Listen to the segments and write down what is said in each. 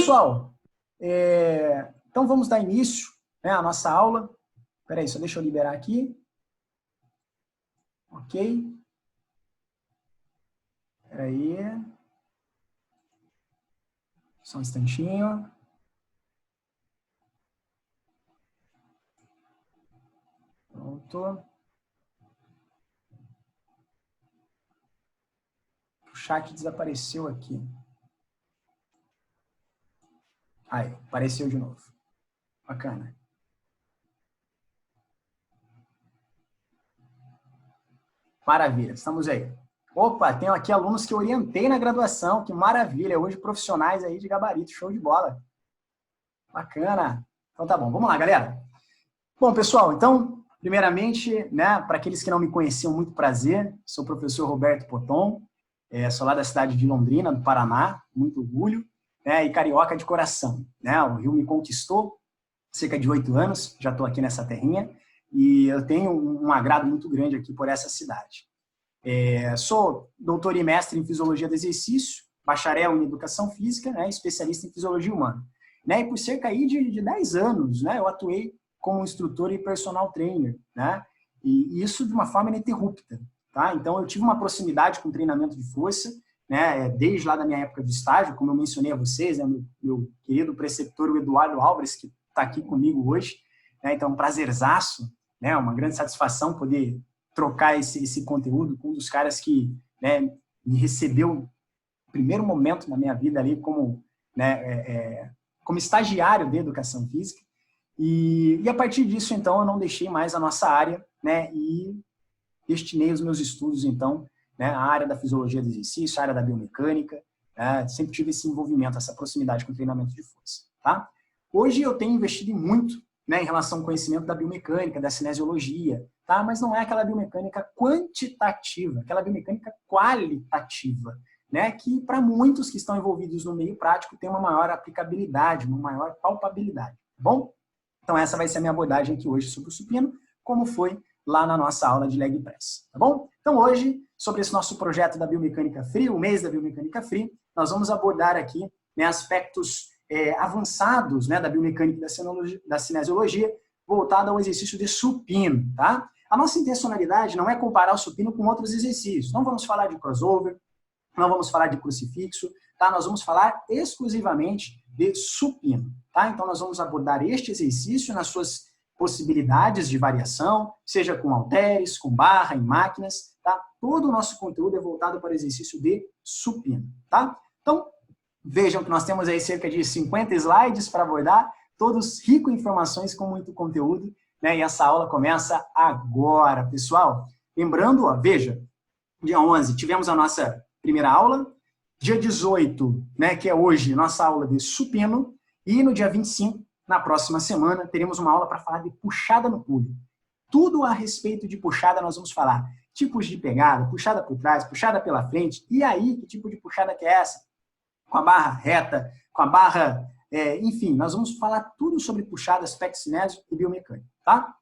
pessoal, então vamos dar início, né, à nossa aula. Espera aí, só deixa eu liberar aqui. Ok. Espera aí. Só um instantinho. Pronto. O chat desapareceu aqui. Aí, apareceu de novo. Bacana. Maravilha, estamos aí. Opa, tenho aqui alunos que eu orientei na graduação, que maravilha. Hoje profissionais aí de gabarito, show de bola. Bacana. Então tá bom, vamos lá, galera. Bom, pessoal, então, primeiramente, né, para aqueles que não me conheciam, muito prazer. Sou o professor Roberto Poton, sou lá da cidade de Londrina, do Paraná, muito orgulho, né, e carioca de coração. Né, o Rio me conquistou, cerca de 8 anos, já estou aqui nessa terrinha, e eu tenho um agrado muito grande aqui por essa cidade. Sou doutor e mestre em Fisiologia do Exercício, bacharel em Educação Física, né, especialista em Fisiologia Humana. Né, e por cerca aí de 10 anos, né, eu atuei como instrutor e personal trainer, né, e isso de uma forma ininterrupta. Tá? Então, eu tive uma proximidade com treinamento de força, né, desde lá da minha época de estágio, como eu mencionei a vocês, né, meu querido preceptor, o Eduardo Álvares, que está aqui comigo hoje. Né, então, um prazerzaço, né, uma grande satisfação poder trocar esse conteúdo com um dos caras que, né, me recebeu no primeiro momento na minha vida ali como, né, como estagiário de Educação Física. E a partir disso, então, eu não deixei mais a nossa área, né, e destinei os meus estudos, então, né, à área da Fisiologia do Exercício, à área da Biomecânica, né, sempre tive esse envolvimento, essa proximidade com o treinamento de força. Tá? Hoje eu tenho investido muito, né, em relação ao conhecimento da biomecânica, da cinesiologia, tá? Mas não é aquela biomecânica quantitativa, aquela biomecânica qualitativa, né, que para muitos que estão envolvidos no meio prático tem uma maior aplicabilidade, uma maior palpabilidade, tá bom? Então essa vai ser a minha abordagem aqui hoje sobre o supino, como foi lá na nossa aula de leg press, tá bom? Então hoje, sobre esse nosso projeto da Biomecânica Free, o mês da Biomecânica Free, nós vamos abordar aqui, né, aspectos avançados, né, da biomecânica e da cinesiologia, voltado ao exercício de supino, tá? A nossa intencionalidade não é comparar o supino com outros exercícios. Não vamos falar de crossover, não vamos falar de crucifixo, tá? Nós vamos falar exclusivamente de supino, tá? Então nós vamos abordar este exercício nas suas possibilidades de variação, seja com halteres, com barra, em máquinas, tá? Todo o nosso conteúdo é voltado para o exercício de supino, tá? Então, vejam que nós temos aí cerca de 50 slides para abordar, todos ricos em informações com muito conteúdo, né? E essa aula começa agora, pessoal. Lembrando, ó, veja, dia 11 tivemos a nossa primeira aula, dia 18, né, que é hoje, nossa aula de supino, e no dia 25, na próxima semana, teremos uma aula para falar de puxada no pulo. Tudo a respeito de puxada nós vamos falar. Tipos de pegada, puxada por trás, puxada pela frente, e aí, que tipo de puxada que é essa? Com a barra reta, com a barra... enfim, nós vamos falar tudo sobre puxada, aspecto cinésio e biomecânica, tá?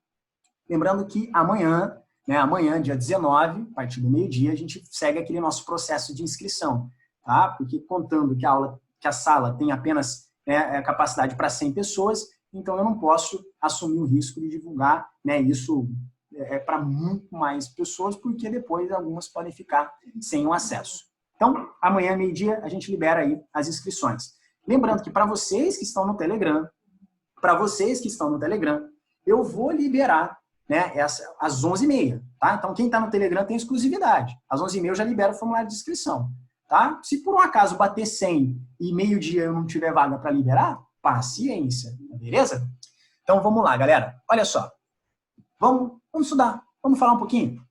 Lembrando que amanhã, né, amanhã, dia 19, a partir do meio-dia, a gente segue aquele nosso processo de inscrição, tá? Porque contando que a sala tem apenas a capacidade para 100 pessoas, então eu não posso assumir o risco de divulgar, né, isso para muito mais pessoas, porque depois algumas podem ficar sem o acesso. Então, amanhã, meio-dia, a gente libera aí as inscrições. Lembrando que para vocês que estão no Telegram, eu vou liberar, né, às 11h30, tá? Então, quem está no Telegram tem exclusividade. Às 11h30 eu já libero o formulário de inscrição, tá? Se por um acaso bater 100 e meio-dia eu não tiver vaga para liberar, paciência, beleza? Então, vamos lá, galera. Olha só. Vamos estudar. Vamos falar um pouquinho?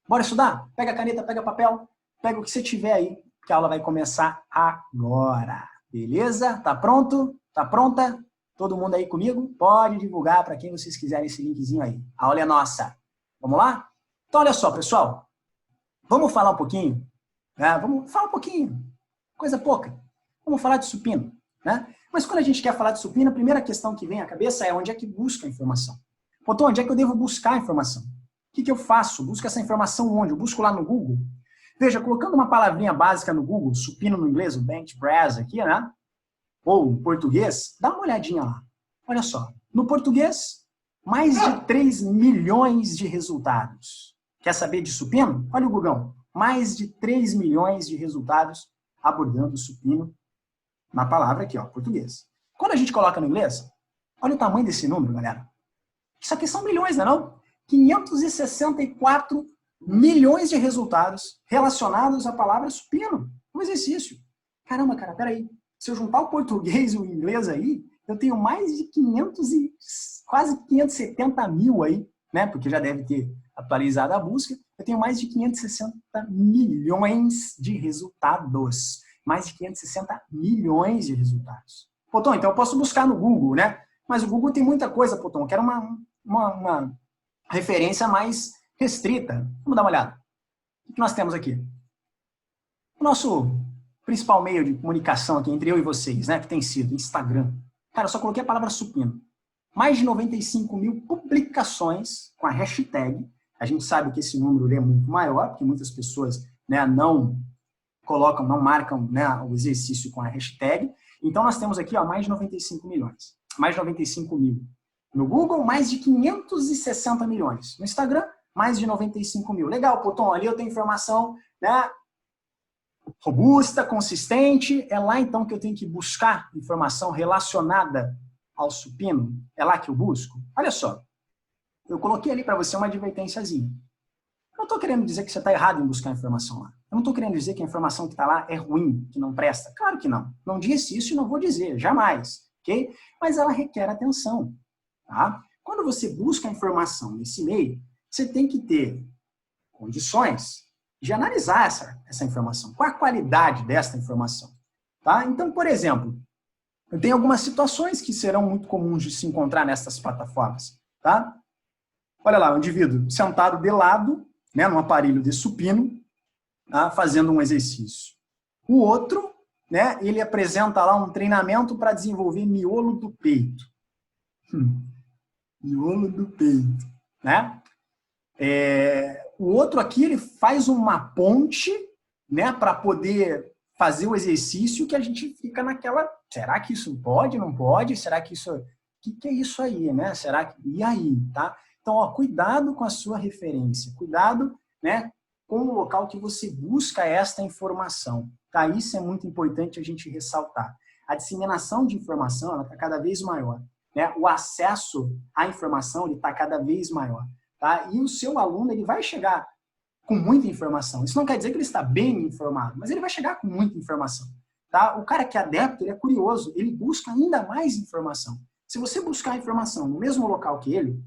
Bora estudar? Pega a caneta, pega papel, pega o que você tiver aí, que a aula vai começar agora. Beleza? Tá pronto? Tá pronta? Todo mundo aí comigo? Pode divulgar para quem vocês quiserem esse linkzinho aí. A aula é nossa. Vamos lá? Então, olha só, pessoal. Vamos falar um pouquinho, né? Vamos falar um pouquinho. Coisa pouca. Vamos falar de supino, né? Mas quando a gente quer falar de supino, a primeira questão que vem à cabeça é onde é que busca a informação? Então, onde é que eu devo buscar a informação? O que eu faço? Busco essa informação onde? Eu busco lá no Google? Veja, colocando uma palavrinha básica no Google, supino no inglês, o bench press aqui, né? ou português, dá uma olhadinha lá. Olha só, no português, mais de 3 milhões de resultados. Quer saber de supino? Olha o Gugão. Mais de 3 milhões de resultados abordando o supino na palavra aqui, ó, português. Quando a gente coloca no inglês, olha o tamanho desse número, galera. Isso aqui são milhões, não é não? 564 milhões de resultados relacionados à palavra supino, um exercício. Caramba, cara, peraí. Se eu juntar o português e o inglês aí, eu tenho mais de 500 e quase 570 mil aí, né? Porque já deve ter atualizado a busca. Eu tenho mais de 560 milhões de resultados. Mais de 560 milhões de resultados. Potão, então eu posso buscar no Google, né? Mas o Google tem muita coisa, Potão. Eu quero uma referência mais restrita. Vamos dar uma olhada. O que nós temos aqui? O nosso principal meio de comunicação aqui entre eu e vocês, né? Que tem sido Instagram. Cara, eu só coloquei a palavra supino. Mais de 95 mil publicações com a hashtag. A gente sabe que esse número é muito maior, porque muitas pessoas, né, não colocam, não marcam, né, o exercício com a hashtag. Então, nós temos aqui, ó, mais de 95 milhões. Mais de 95 mil. No Google, mais de 560 milhões. No Instagram, mais de 95 mil. Legal, Potão, ali eu tenho informação, né, robusta, consistente. É lá, então, que eu tenho que buscar informação relacionada ao supino. É lá que eu busco. Olha só. Eu coloquei ali para você uma advertênciazinha. Eu não estou querendo dizer que você está errado em buscar informação lá. Eu não estou querendo dizer que a informação que está lá é ruim, que não presta. Claro que não. Não disse isso e não vou dizer, jamais. Ok? Mas ela requer atenção. Tá? Quando você busca a informação nesse meio, você tem que ter condições de analisar essa informação. Qual a qualidade dessa informação? Tá? Então, por exemplo, eu tenho algumas situações que serão muito comuns de se encontrar nessas plataformas. Tá? Olha lá, um indivíduo sentado de lado, né, num aparelho de supino, tá, fazendo um exercício. O outro, né, ele apresenta lá um treinamento para desenvolver miolo do peito. Miolo do peito, né? O outro aqui, ele faz uma ponte, né, para poder fazer o exercício que a gente fica naquela, será que isso pode, não pode? Será que isso, o que é isso aí, né? Será que, e aí, tá? Então, ó, cuidado com a sua referência, cuidado, né, com o local que você busca esta informação. Tá? Isso é muito importante a gente ressaltar. A disseminação de informação está cada vez maior. Né? O acesso à informação está cada vez maior. Tá? E o seu aluno ele vai chegar com muita informação. Isso não quer dizer que ele está bem informado, mas ele vai chegar com muita informação. Tá? O cara que é adepto, ele é curioso, ele busca ainda mais informação. Se você buscar informação no mesmo local que ele,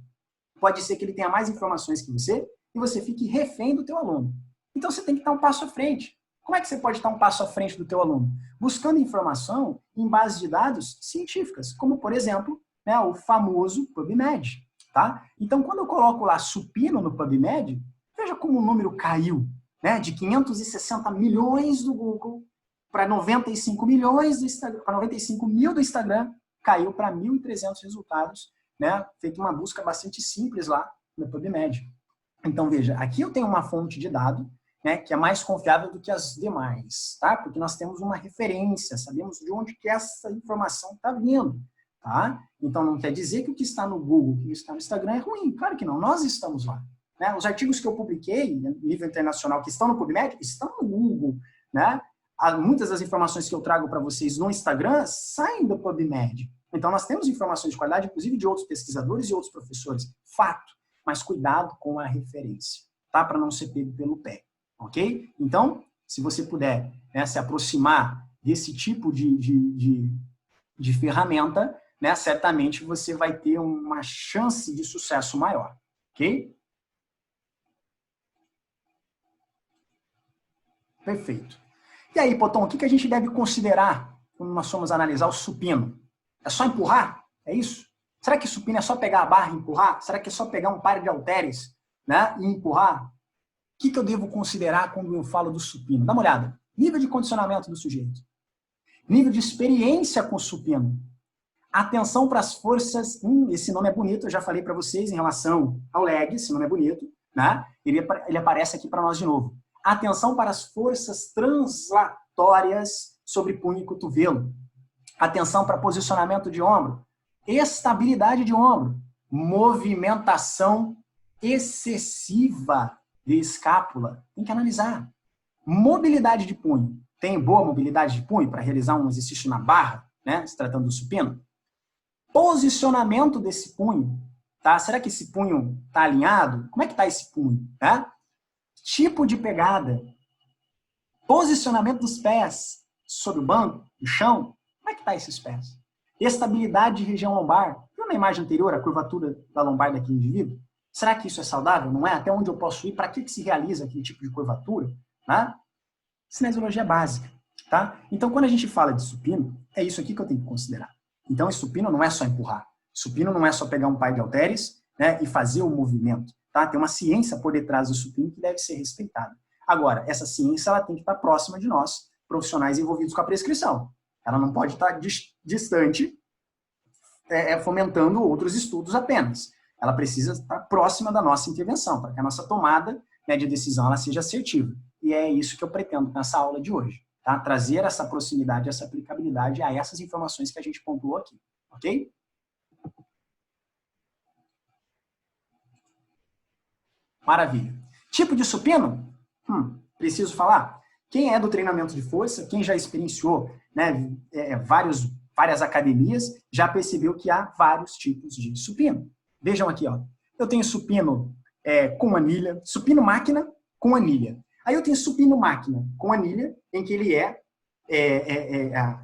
pode ser que ele tenha mais informações que você e você fique refém do teu aluno. Então, você tem que estar um passo à frente. Como é que você pode estar um passo à frente do teu aluno? Buscando informação em bases de dados científicas, como, por exemplo, né, o famoso PubMed. Tá? Então, quando eu coloco lá supino no PubMed, veja como o número caiu, né, de 560 milhões do Google para 95 milhões do Instagram, para 95 mil do Instagram, caiu para 1.300 resultados, né, feito uma busca bastante simples lá no PubMed. Então, veja, aqui eu tenho uma fonte de dado, né, que é mais confiável do que as demais, tá? Porque nós temos uma referência, sabemos de onde que essa informação está vindo, tá? Então, não quer dizer que o que está no Google, o que está no Instagram é ruim, claro que não, nós estamos lá. Né? Os artigos que eu publiquei, no nível internacional, que estão no PubMed, estão no Google, né? Muitas das informações que eu trago para vocês no Instagram saem do PubMed. Então, nós temos informações de qualidade, inclusive de outros pesquisadores e outros professores. Fato. Mas cuidado com a referência, tá? Para não ser pego pelo pé. Ok? Então, se você puder, né, se aproximar desse tipo de ferramenta, né, certamente você vai ter uma chance de sucesso maior. Ok? Perfeito. E aí, Potão, o que a gente deve considerar quando nós formos analisar o supino? É só empurrar? É isso? Será que supino é só pegar a barra e empurrar? Será que é só pegar um par de halteres, né, e empurrar? O que eu devo considerar quando eu falo do supino? Dá uma olhada. Nível de condicionamento do sujeito. Nível de experiência com o supino. Atenção para as forças... esse nome é bonito, eu já falei para vocês em relação ao leg, esse nome é bonito, né? Ele aparece aqui para nós de novo. Atenção para as forças translatórias sobre punho e cotovelo. Atenção para posicionamento de ombro. Estabilidade de ombro. Movimentação excessiva de escápula. Tem que analisar. Mobilidade de punho. Tem boa mobilidade de punho para realizar um exercício na barra, né? Se tratando do supino? Posicionamento desse punho. Tá? Será que esse punho está alinhado? Como é que está esse punho? Tá? Tipo de pegada. Posicionamento dos pés sobre o banco, no chão. Como é que está esses pés? Estabilidade de região lombar. Viu na imagem anterior a curvatura da lombar daquele indivíduo? Será que isso é saudável? Não é? Até onde eu posso ir? Para que se realiza aquele tipo de curvatura? Tá? Cinesiologia básica. Tá? Então, quando a gente fala de supino, é isso aqui que eu tenho que considerar. Então, supino não é só empurrar. Supino não é só pegar um par de halteres, né, e fazer o movimento. Tá? Tem uma ciência por detrás do supino que deve ser respeitada. Agora, essa ciência ela tem que estar próxima de nós, profissionais envolvidos com a prescrição. Ela não pode estar distante, fomentando outros estudos apenas. Ela precisa estar próxima da nossa intervenção, para que a nossa tomada, né, de decisão ela seja assertiva. E é isso que eu pretendo nessa aula de hoje. Tá? Trazer essa proximidade, essa aplicabilidade a essas informações que a gente pontuou aqui. Ok? Maravilha. Tipo de supino? Preciso falar? Quem é do treinamento de força, quem já experienciou, né, várias academias, já percebeu que há vários tipos de supino. Vejam aqui, ó. Eu tenho supino com anilha, supino máquina com anilha. Aí eu tenho supino máquina com anilha, em que ele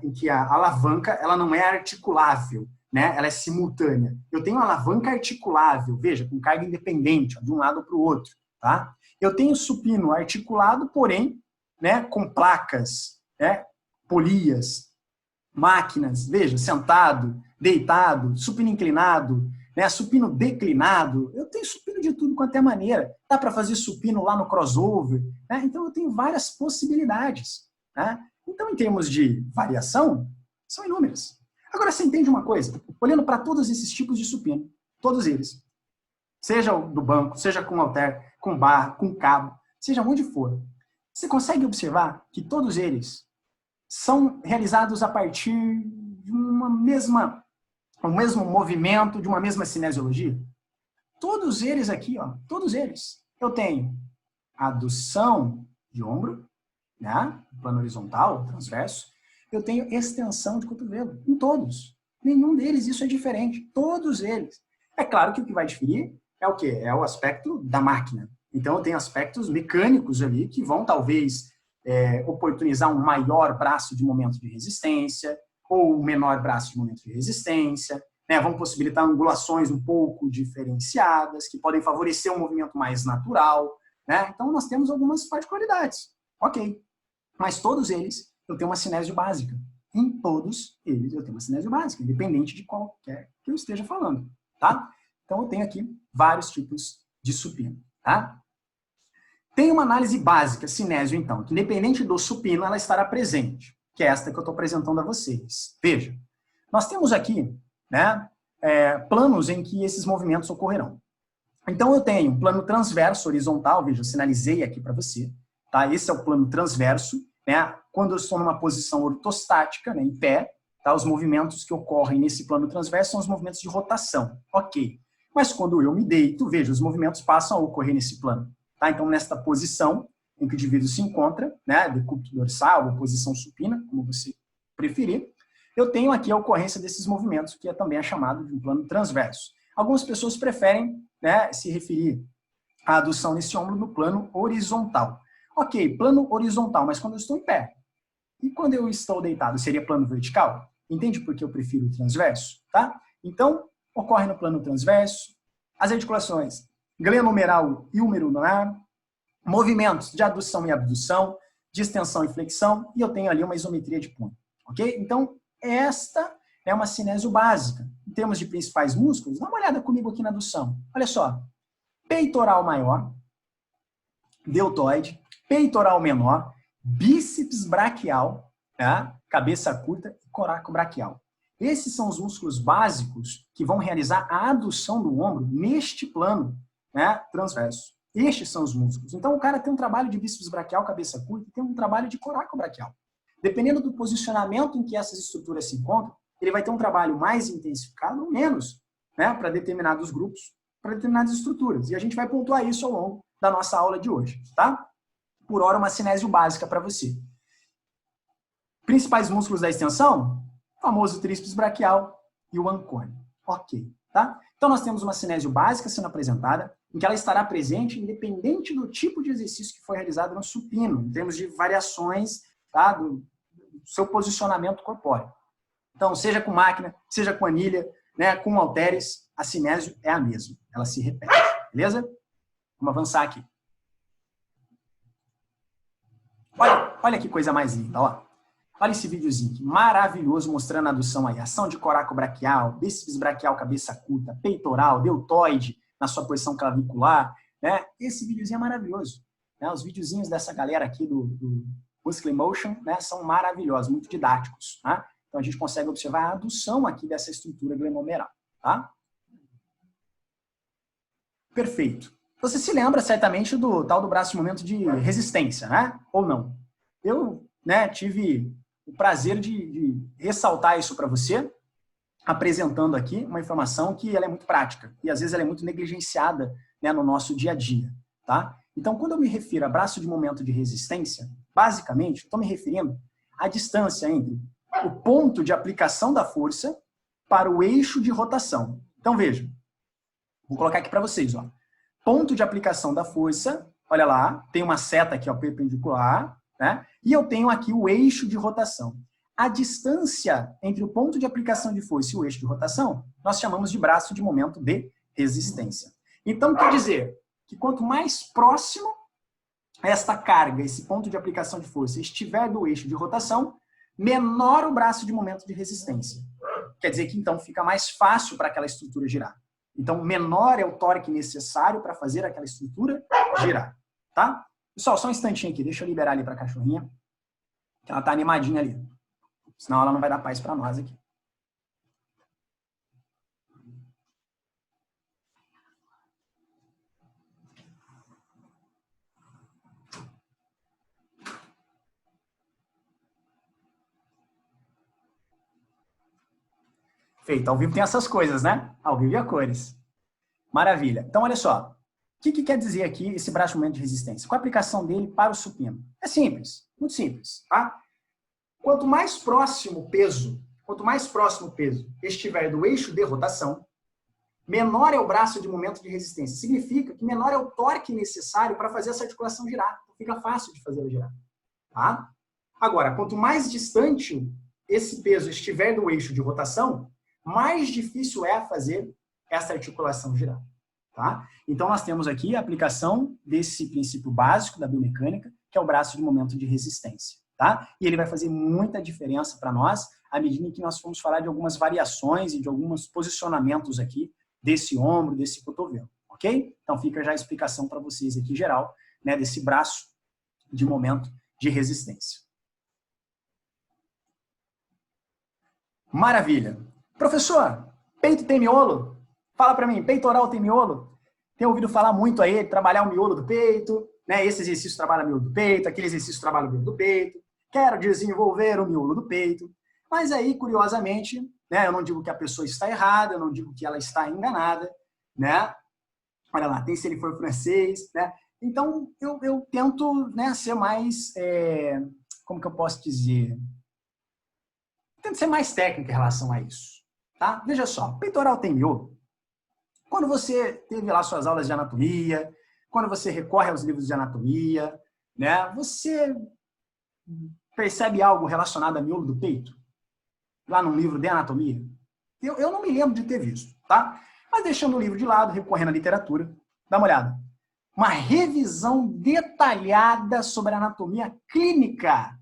em que a alavanca ela não é articulável, né? Ela é simultânea. Eu tenho alavanca articulável, veja, com carga independente, ó, de um lado para o outro, tá? Eu tenho supino articulado, porém, né, com placas, né, polias, máquinas, veja, sentado, deitado, supino inclinado, né, supino declinado. Eu tenho supino de tudo quanto é maneira. Dá para fazer supino lá no crossover, né? Então eu tenho várias possibilidades, né? Então, em termos de variação, são inúmeras. Agora, você entende uma coisa? Olhando para todos esses tipos de supino, todos eles, seja do banco, seja com halter, com barra, com cabo, seja onde for, você consegue observar que todos eles são realizados a partir de um mesmo movimento, de uma mesma cinesiologia? Todos eles aqui, ó, todos eles. Eu tenho adução de ombro, né? Plano horizontal, transverso. Eu tenho extensão de cotovelo, em todos. Nenhum deles isso é diferente, todos eles. É claro que o que vai diferir é o quê? É o aspecto da máquina. Então eu tenho aspectos mecânicos ali que vão talvez oportunizar um maior braço de momento de resistência ou um menor braço de momento de resistência, né? Vão possibilitar angulações um pouco diferenciadas, que podem favorecer um movimento mais natural, né? Então nós temos algumas particularidades. Ok. Mas todos eles eu tenho uma cinésio básica. Em todos eles eu tenho uma cinésio básica, independente de qualquer que eu esteja falando, tá? Então eu tenho aqui vários tipos de supino, tá? Tem uma análise básica, cinésio, então, que independente do supino, ela estará presente, que é esta que eu estou apresentando a vocês. Veja, nós temos aqui, né, planos em que esses movimentos ocorrerão. Então eu tenho um plano transverso horizontal, veja, eu sinalizei aqui para você, tá? Esse é o plano transverso, né? Quando eu estou numa posição ortostática, né, em pé, tá? Os movimentos que ocorrem nesse plano transverso são os movimentos de rotação, ok. Mas quando eu me deito, veja, os movimentos passam a ocorrer nesse plano, tá? Então nesta posição em que o indivíduo se encontra, né, decúbito dorsal ou posição supina, como você preferir, eu tenho aqui a ocorrência desses movimentos, que também é chamado de um plano transverso. Algumas pessoas preferem, né, se referir à adução nesse ombro no plano horizontal. Ok, plano horizontal, mas quando eu estou em pé. E quando eu estou deitado, seria plano vertical? Entende por que eu prefiro o transverso? Tá? Então, ocorre no plano transverso, as articulações glenohumeral e humerular, movimentos de adução e abdução, de extensão e flexão, e eu tenho ali uma isometria de punho. Ok? Então, esta é uma cinésio básica. Em termos de principais músculos, dá uma olhada comigo aqui na adução. Olha só, peitoral maior, deltoide, peitoral menor, bíceps braquial, tá? Cabeça curta e coraco braquial. Esses são os músculos básicos que vão realizar a adução do ombro neste plano, né, transverso. Estes são os músculos. Então o cara tem um trabalho de bíceps braquial, cabeça curta, e tem um trabalho de coraco braquial. Dependendo do posicionamento em que essas estruturas se encontram, ele vai ter um trabalho mais intensificado ou menos, né, para determinados grupos, para determinadas estruturas. E a gente vai pontuar isso ao longo da nossa aula de hoje, tá? Por hora, uma cinésio básica para você. Principais músculos da extensão? O famoso tríceps braquial e o ancone. Ok, tá? Então, nós temos uma cinésio básica sendo apresentada, em que ela estará presente independente do tipo de exercício que foi realizado no supino, em termos de variações, tá, do seu posicionamento corpóreo. Então, seja com máquina, seja com anilha, né, com halteres, a cinésio é a mesma. Ela se repete, beleza? Vamos avançar aqui. Olha que coisa mais linda, ó. Olha esse videozinho maravilhoso mostrando a adução aí. Ação de coracobraquial, bíceps braquial, cabeça curta, peitoral, deltoide na sua posição clavicular, né? Esse videozinho é maravilhoso. Né? Os videozinhos dessa galera aqui do Muscle Motion, né, são maravilhosos, muito didáticos. Tá? Então a gente consegue observar a adução aqui dessa estrutura glenomeral. Tá? Perfeito. Você se lembra certamente do tal do braço de momento de resistência, né? Ou não? Eu, né, tive o prazer de ressaltar isso para você, apresentando aqui uma informação que ela é muito prática e às vezes ela é muito negligenciada, né, no nosso dia a dia, tá? Então, quando eu me refiro a braço de momento de resistência, basicamente, estou me referindo à distância entre o ponto de aplicação da força para o eixo de rotação. Então, veja, vou colocar aqui para vocês, ó. Ponto de aplicação da força, olha lá, tem uma seta aqui, ó, perpendicular, né? E eu tenho aqui o eixo de rotação. A distância entre o ponto de aplicação de força e o eixo de rotação, nós chamamos de braço de momento de resistência. Então, quer dizer que quanto mais próximo esta carga, esse ponto de aplicação de força, estiver do eixo de rotação, menor o braço de momento de resistência. Quer dizer que, então, fica mais fácil para aquela estrutura girar. Então, menor é o torque necessário para fazer aquela estrutura girar. Tá? Pessoal, só um instantinho aqui. Deixa eu liberar ali para a cachorrinha. Que ela está animadinha ali. Senão ela não vai dar paz para nós aqui. Feito. Ao vivo tem essas coisas, né? Ao vivo e a cores. Maravilha. Então, olha só. O que quer dizer aqui esse braço de momento de resistência? Qual a aplicação dele para o supino? É simples. Muito simples. Tá? Quanto mais próximo o peso estiver do eixo de rotação, menor é o braço de momento de resistência. Significa que menor é o torque necessário para fazer essa articulação girar. Fica fácil de fazer ela girar. Tá? Agora, quanto mais distante esse peso estiver do eixo de rotação, mais difícil é fazer essa articulação girar. Tá? Então, nós temos aqui a aplicação desse princípio básico da biomecânica, que é o braço de momento de resistência. Tá? E ele vai fazer muita diferença para nós à medida que nós formos falar de algumas variações e de alguns posicionamentos aqui desse ombro, desse cotovelo. Ok? Então, fica já a explicação para vocês aqui geral, né, desse braço de momento de resistência. Maravilha. Professor, peito tem miolo? Fala para mim, peitoral tem miolo? Tem ouvido falar muito aí, trabalhar o miolo do peito, né? Esse exercício trabalha o miolo do peito, aquele exercício trabalha o miolo do peito. Quero desenvolver o miolo do peito. Mas aí, curiosamente, né, eu não digo que a pessoa está errada, eu não digo que ela está enganada, né? Olha lá, tem se ele for francês, né? Então, eu tento, né, ser mais, como que eu posso dizer? Tento ser mais técnico em relação a isso. Tá? Veja só, peitoral tem miolo. Quando você teve lá suas aulas de anatomia, quando você recorre aos livros de anatomia, né, você percebe algo relacionado a miolo do peito? Lá num livro de anatomia? Eu não me lembro de ter visto, tá? Mas deixando o livro de lado, recorrendo à literatura, dá uma olhada. Uma revisão detalhada sobre a anatomia clínica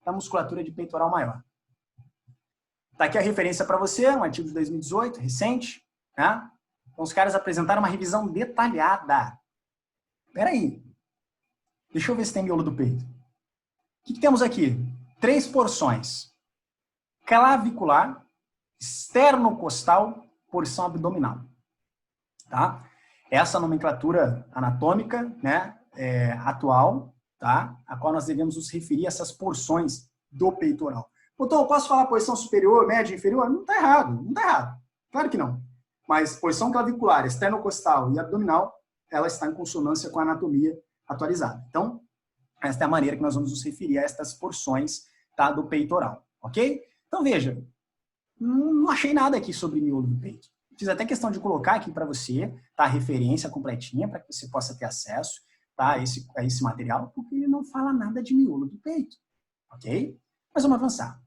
da musculatura de peitoral maior. Tá aqui a referência para você, um artigo de 2018, recente, né? Então, os caras apresentaram uma revisão detalhada. Espera aí. Deixa eu ver se tem miolo do peito. O que temos aqui? 3 porções. Clavicular, esternocostal, porção abdominal. Tá? Essa nomenclatura anatômica, né, atual, tá? A qual nós devemos nos referir a essas porções do peitoral. Então, eu posso falar posição superior, média, inferior? Não está errado, não está errado. Claro que não. Mas posição clavicular, esternocostal e abdominal, ela está em consonância com a anatomia atualizada. Então, esta é a maneira que nós vamos nos referir a estas porções, tá, do peitoral, ok? Então, veja, não achei nada aqui sobre miolo do peito. Fiz até questão de colocar aqui para você, tá, a referência completinha, para que você possa ter acesso, tá, a esse material, porque ele não fala nada de miolo do peito, ok? Mas vamos avançar.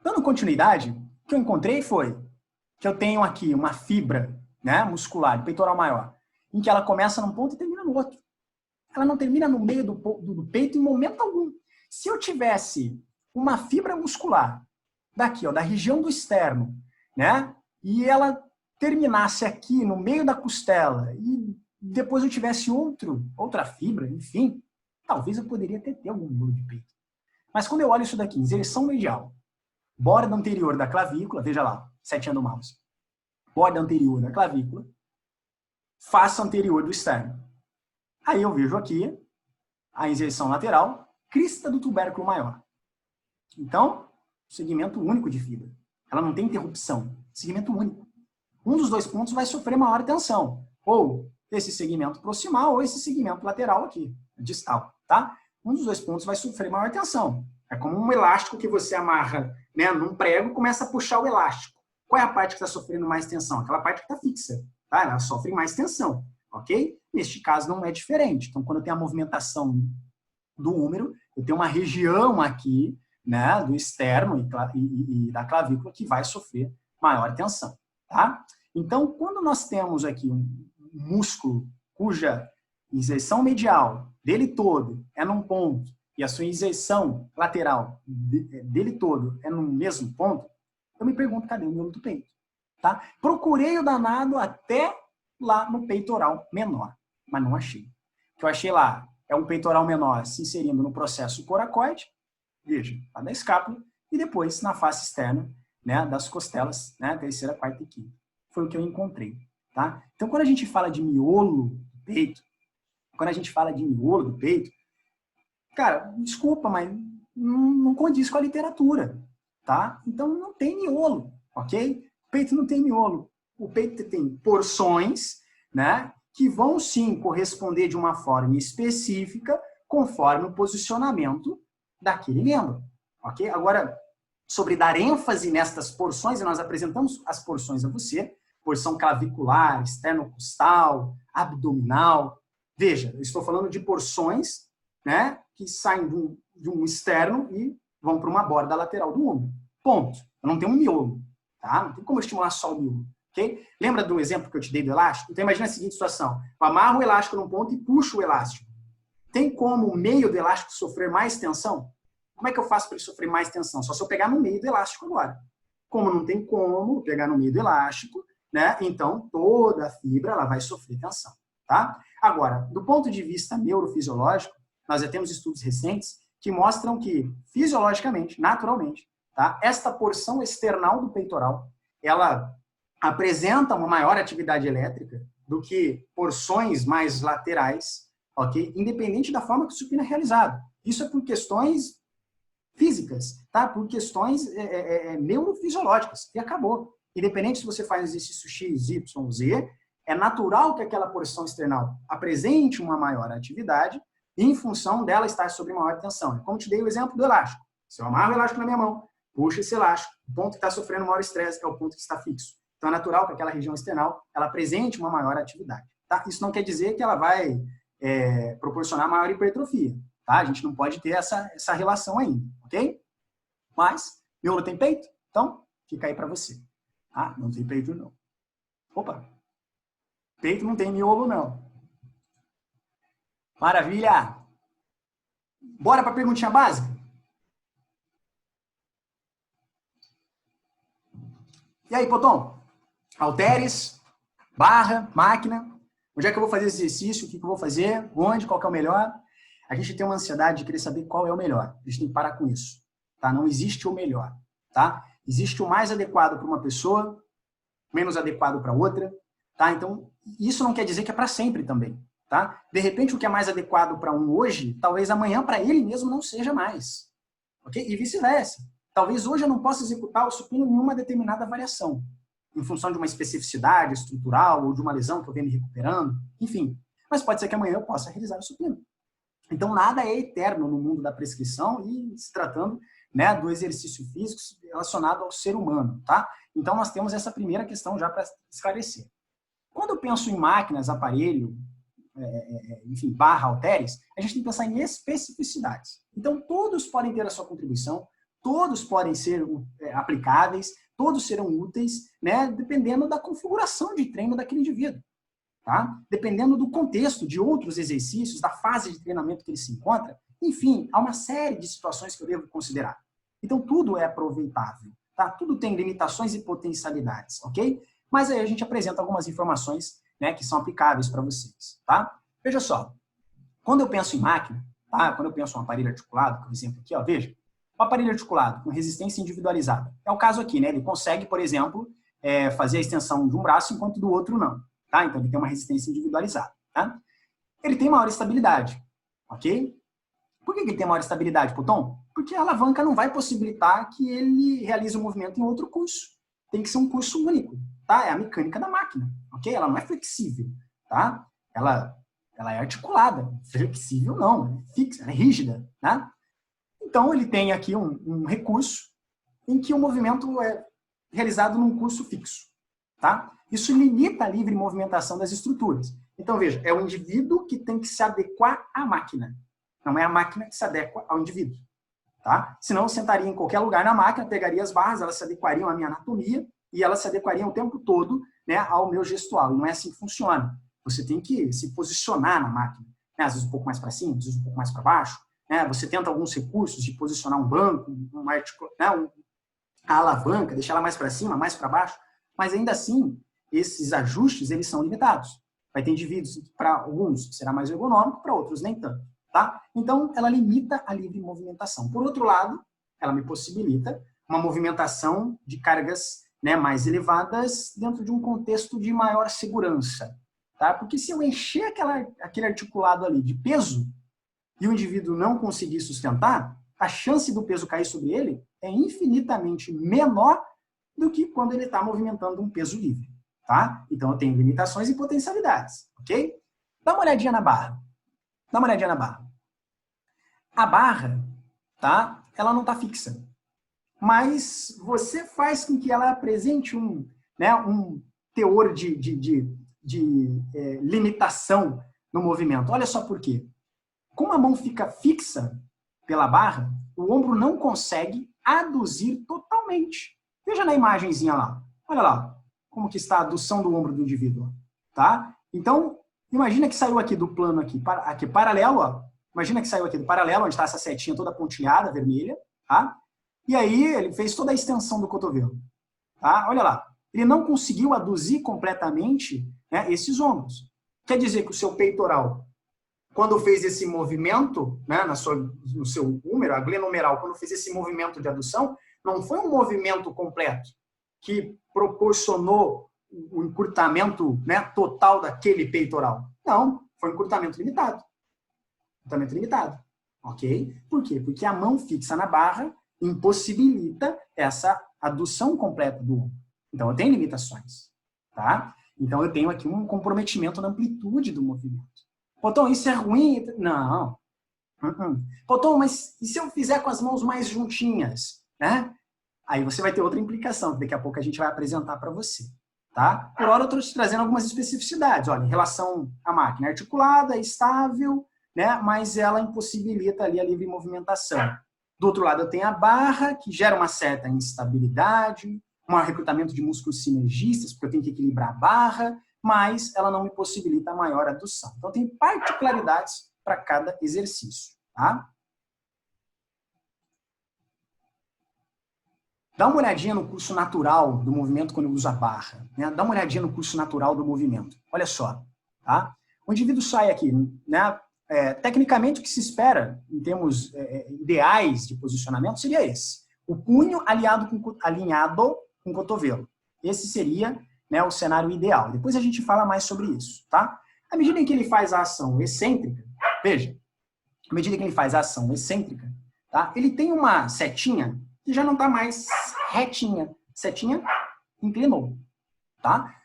Dando continuidade, o que eu encontrei foi que eu tenho aqui uma fibra, né, muscular, peitoral maior, em que ela começa num ponto e termina no outro. Ela não termina no meio do peito em momento algum. Se eu tivesse uma fibra muscular daqui, ó, da região do externo, né, e ela terminasse aqui no meio da costela e depois eu tivesse outra fibra, enfim, talvez eu poderia ter algum miolo de peito. Mas quando eu olho isso daqui, inserção medial, borda anterior da clavícula, veja lá, setinha do mouse, borda anterior da clavícula, face anterior do externo. Aí eu vejo aqui a inserção lateral, crista do tubérculo maior. Então, segmento único de fibra. Ela não tem interrupção. Segmento único. Um dos dois pontos vai sofrer maior tensão. Ou esse segmento proximal ou esse segmento lateral aqui, distal. Tá? Um dos dois pontos vai sofrer maior tensão. É como um elástico que você amarra, né, num prego e começa a puxar o elástico. Qual é a parte que está sofrendo mais tensão? Aquela parte que está fixa. Tá? Ela sofre mais tensão. Ok? Neste caso não é diferente. Então, quando eu tenho a movimentação do húmero, eu tenho uma região aqui, né, do externo e da clavícula que vai sofrer maior tensão. Tá? Então, quando nós temos aqui um músculo cuja inserção medial dele todo é num ponto e a sua inserção lateral dele todo é no mesmo ponto, eu me pergunto, cadê o miolo do peito? Tá? Procurei o danado até lá no peitoral menor, mas não achei. O que eu achei lá é um peitoral menor se inserindo no processo coracoide, veja, lá da escápula, e depois na face externa, né, das costelas, né, terceira, quarta e quinta. Foi o que eu encontrei. Tá? Então, quando a gente fala de miolo do peito, cara, desculpa, mas não condiz com a literatura. Tá? Então, não tem miolo, ok? O peito não tem miolo. O peito tem porções, né, que vão sim corresponder de uma forma específica conforme o posicionamento daquele membro. Ok? Agora, sobre dar ênfase nestas porções, e nós apresentamos as porções a você, porção clavicular, esternocostal, abdominal. Veja, eu estou falando de porções, né, que saem de um externo e vão para uma borda lateral do úmero. Ponto. Eu não tenho um miolo. Tá? Não tem como estimular só o miolo. Okay? Lembra do exemplo que eu te dei do elástico? Então imagina a seguinte situação. Eu amarro o elástico num ponto e puxo o elástico. Tem como o meio do elástico sofrer mais tensão? Como é que eu faço para ele sofrer mais tensão? Só se eu pegar no meio do elástico agora. Como não tem como pegar no meio do elástico, né? Então toda a fibra ela vai sofrer tensão. Tá? Agora, do ponto de vista neurofisiológico, nós já temos estudos recentes que mostram que, fisiologicamente, naturalmente, tá? Esta porção external do peitoral, ela apresenta uma maior atividade elétrica do que porções mais laterais, ok? Independente da forma que o supino é realizado. Isso é por questões físicas, tá? Por questões neurofisiológicas. E acabou. Independente se você faz exercício X, Y, Z, é natural que aquela porção external apresente uma maior atividade em função dela estar sob maior tensão. Como te dei o exemplo do elástico. Se eu amarro o elástico na minha mão, puxo esse elástico, o ponto que está sofrendo maior estresse é o ponto que está fixo. Então é natural que aquela região external ela apresente uma maior atividade. Tá? Isso não quer dizer que ela vai proporcionar maior hipertrofia. Tá? A gente não pode ter essa relação ainda, ok? Mas, miolo tem peito? Então, fica aí para você. Ah, não tem peito não. Opa! Peito não tem miolo não. Maravilha! Bora para a perguntinha básica? E aí, Potão? Halteres, barra, máquina. Onde é que eu vou fazer esse exercício? O que eu vou fazer? Onde? Qual que é o melhor? A gente tem uma ansiedade de querer saber qual é o melhor. A gente tem que parar com isso. Tá? Não existe o melhor. Tá? Existe o mais adequado para uma pessoa, menos adequado para outra. Tá? Então, isso não quer dizer que é para sempre também. Tá? De repente, o que é mais adequado para um hoje, talvez amanhã para ele mesmo não seja mais. ok? E vice-versa. Talvez hoje eu não possa executar o supino em uma determinada variação, em função de uma especificidade estrutural ou de uma lesão que eu venho me recuperando, enfim. Mas pode ser que amanhã eu possa realizar o supino. Então, nada é eterno no mundo da prescrição e se tratando, né, do exercício físico relacionado ao ser humano, tá? Então, nós temos essa primeira questão já para esclarecer. Quando eu penso em máquinas, aparelho, enfim, barra, halteres, a gente tem que pensar em especificidades. Então, todos podem ter a sua contribuição, todos podem ser aplicáveis, todos serão úteis, né, dependendo da configuração de treino daquele indivíduo. Tá? Dependendo do contexto de outros exercícios, da fase de treinamento que ele se encontra, enfim, há uma série de situações que eu devo considerar. Então, tudo é aproveitável, tá? Tudo tem limitações e potencialidades, ok? Mas aí a gente apresenta algumas informações, né, que são aplicáveis para vocês, tá? Veja só, quando eu penso em máquina, tá? Quando eu penso em um aparelho articulado, por exemplo, aqui, ó, veja, um aparelho articulado com resistência individualizada. É o caso aqui, né? Ele consegue, por exemplo, fazer a extensão de um braço enquanto do outro não. Tá? Então, ele tem uma resistência individualizada. Tá? Ele tem maior estabilidade. Ok? Por que ele tem maior estabilidade, Poton? Porque a alavanca não vai possibilitar que ele realize o movimento em outro curso. Tem que ser um curso único. Tá? É a mecânica da máquina. Ok? Ela não é flexível. Tá? Ela é articulada. Flexível não. É fixa, é rígida. Tá? Então, ele tem aqui um recurso em que o movimento é realizado num curso fixo. Tá? Isso limita a livre movimentação das estruturas. Então, veja, é o indivíduo que tem que se adequar à máquina. Não é a máquina que se adequa ao indivíduo. Tá? Senão, eu sentaria em qualquer lugar na máquina, pegaria as barras, elas se adequariam à minha anatomia e elas se adequariam o tempo todo, né, ao meu gestual. Não é assim que funciona. Você tem que se posicionar na máquina. Né? Às vezes um pouco mais para cima, às vezes um pouco mais para baixo. Né? Você tenta alguns recursos de posicionar um banco, a alavanca, deixar ela mais para cima, mais para baixo. Mas ainda assim, esses ajustes, eles são limitados. Vai ter indivíduos, para alguns será mais ergonômico, para outros nem tanto. Tá? Então, ela limita a livre movimentação. Por outro lado, ela me possibilita uma movimentação de cargas, né, mais elevadas dentro de um contexto de maior segurança. Tá? Porque se eu encher aquele articulado ali de peso e o indivíduo não conseguir sustentar, a chance do peso cair sobre ele é infinitamente menor do que quando ele está movimentando um peso livre. Tá? Então, eu tenho limitações e potencialidades. Ok? Dá uma olhadinha na barra. Dá uma olhadinha na barra. A barra, tá? Ela não está fixa. Mas você faz com que ela apresente um teor de limitação no movimento. Olha só por quê. Como a mão fica fixa pela barra, o ombro não consegue aduzir totalmente. Veja na imagenzinha lá. Olha lá como que está a adução do ombro do indivíduo. Tá? Então, imagina que saiu aqui do plano aqui paralelo. Ó. Imagina que saiu aqui do paralelo, onde está essa setinha toda pontilhada, vermelha. Tá? E aí ele fez toda a extensão do cotovelo. Tá? Olha lá. Ele não conseguiu aduzir completamente, né, esses ombros. Quer dizer que o seu peitoral, quando fez esse movimento, né, no seu húmero, a glenohumeral, quando fez esse movimento de adução, não foi um movimento completo que proporcionou o encurtamento, né, total daquele peitoral. Não, foi um encurtamento limitado. Encurtamento limitado. Ok? Por quê? Porque a mão fixa na barra impossibilita essa adução completa do ombro. Então, eu tenho limitações. Tá? Então, eu tenho aqui um comprometimento na amplitude do movimento. Potão, isso é ruim? Não. Potão, mas e se eu fizer com as mãos mais juntinhas? Né? Aí você vai ter outra implicação, que daqui a pouco a gente vai apresentar para você. Tá? Por hora, eu estou te trazendo algumas especificidades. Olha, em relação à máquina articulada, estável, né? Mas ela impossibilita ali a livre movimentação. Do outro lado, eu tenho a barra, que gera uma certa instabilidade, um recrutamento de músculos sinergistas, porque eu tenho que equilibrar a barra, mas ela não me possibilita a maior adução. Então, tem particularidades para cada exercício. Tá? Dá uma olhadinha no curso natural do movimento quando eu uso a barra. Né? Dá uma olhadinha no curso natural do movimento. Olha só. Tá? O indivíduo sai aqui. Né? Tecnicamente, o que se espera, em termos ideais de posicionamento, seria esse. O punho alinhado com o cotovelo. Esse seria, né, o cenário ideal. Depois a gente fala mais sobre isso. Tá? À medida em que ele faz a ação excêntrica, veja, à medida que ele faz a ação excêntrica, tá? Ele tem uma setinha que já não está mais retinha. Setinha inclinou, tá?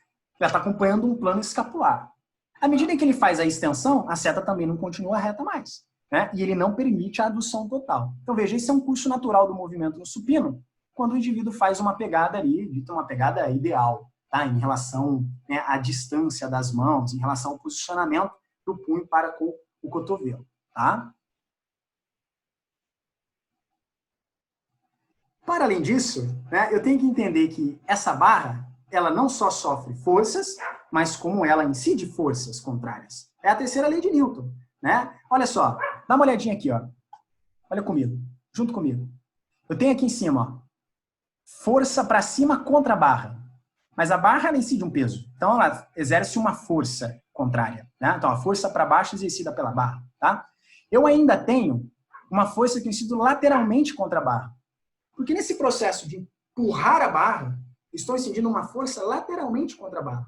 Já está acompanhando um plano escapular. À medida que ele faz a extensão, a seta também não continua reta mais, né? E ele não permite a adução total. Então, veja, esse é um curso natural do movimento no supino, quando o indivíduo faz uma pegada ali, dita uma pegada ideal, tá? Em relação, né, à distância das mãos, em relação ao posicionamento do punho para com o cotovelo, tá? Para além disso, né, eu tenho que entender que essa barra, ela não só sofre forças, mas como ela incide forças contrárias. É a terceira lei de Newton, né? Olha só, dá uma olhadinha aqui, ó. Olha comigo, junto comigo. Eu tenho aqui em cima, ó, força para cima contra a barra. Mas a barra ela incide um peso. Então ela exerce uma força contrária, né? Então a força para baixo é exercida pela barra, tá? Eu ainda tenho uma força que incide lateralmente contra a barra. Porque nesse processo de empurrar a barra, estou incidindo uma força lateralmente contra a barra.